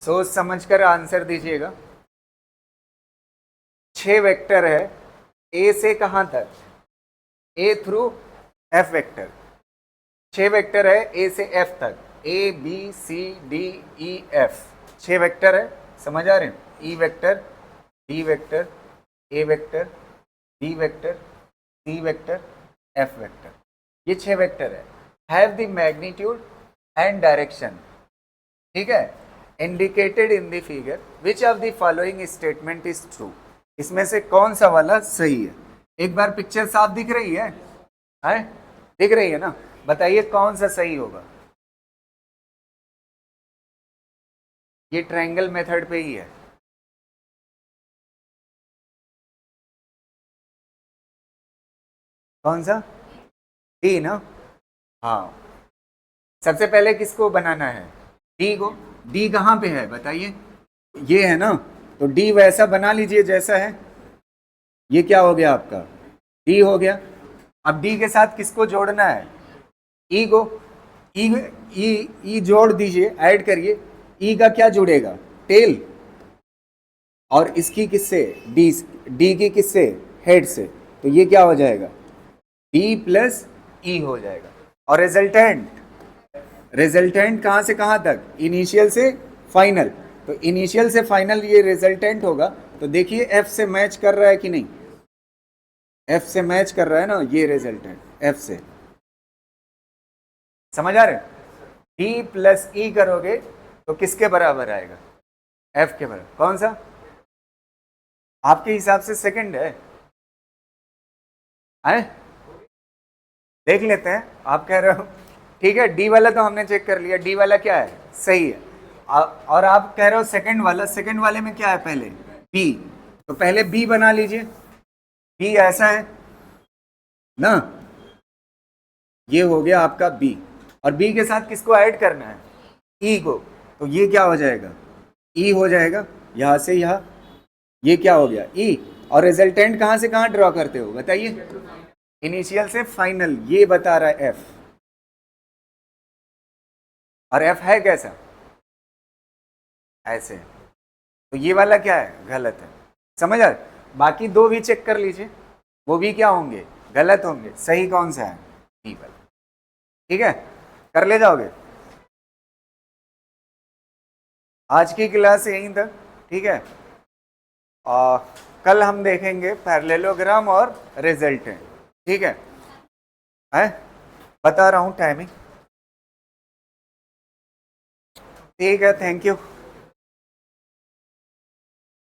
सोच समझकर आंसर दीजिएगा। 6 वेक्टर है, ए से कहां तक, A through F vector. 6 vector है ए से एफ तक, A B C D E F, 6 vector है, समझ आ रहे हैं। E vector, D vector, A vector, B vector, C vector, F vector, ये 6 वेक्टर है। Have the magnitude and direction, ठीक है, indicated in the figure, which of the following statement is true. इसमें से कौन सा वाला सही है। एक बार पिक्चर साफ दिख रही है, दिख रही है ना, बताइए कौन सा सही होगा। ये ट्रायंगल मेथड पे ही है। कौन सा, डी ना, हाँ। सबसे पहले किसको बनाना है, डी को। डी कहाँ पे है बताइए, ये है ना, तो डी वैसा बना लीजिए जैसा है। ये क्या हो गया आपका, डी हो गया। अब डी के साथ किसको जोड़ना है, ई को। ई जोड़ दीजिए, ऐड करिए। ई का क्या जुड़ेगा, टेल, और इसकी किससे, डी की किससे, हेड से। तो ये क्या हो जाएगा, डी प्लस ई हो जाएगा। और रिजल्टेंट कहां से कहां तक, इनिशियल से फाइनल। तो इनिशियल से फाइनल ये रिजल्टेंट होगा, तो देखिए एफ से मैच कर रहा है कि नहीं, एफ से मैच कर रहा है ना, ये रिजल्टेंट एफ से, समझ आ रहे हैं? डी प्लस ई करोगे तो किसके बराबर आएगा, एफ के बराबर। कौन सा आपके हिसाब से सेकंड है? आए देख लेते हैं, आप कह रहे हो ठीक है, डी वाला तो हमने चेक कर लिया, डी वाला क्या है, सही है। और आप कह रहे हो सेकंड वाला, सेकंड वाले में क्या है पहले, बी, तो पहले बी बना लीजिए, बी ऐसा है ना, ये हो गया आपका बी, और बी के साथ किसको ऐड करना है, ई को, तो ये क्या हो जाएगा, ई हो जाएगा, यहां से यहां, ये क्या हो गया ई, और रिजल्टेंट कहां से कहां ड्रॉ करते हो बताइए, इनिशियल से फाइनल, ये बता रहा है एफ, और एफ है कैसा, ऐसे, तो ये वाला क्या है, गलत है, समझ आ, बाकी दो भी चेक कर लीजिए, वो भी क्या होंगे, गलत होंगे, सही कौन सा है, बी वाला, ठीक है, कर ले जाओगे। आज की क्लास यहीं तक, ठीक है, और कल हम देखेंगे पैरेललोग्राम और रिजल्टेंट, ठीक है, बता रहा हूं टाइमिंग, ठीक है, थैंक यू।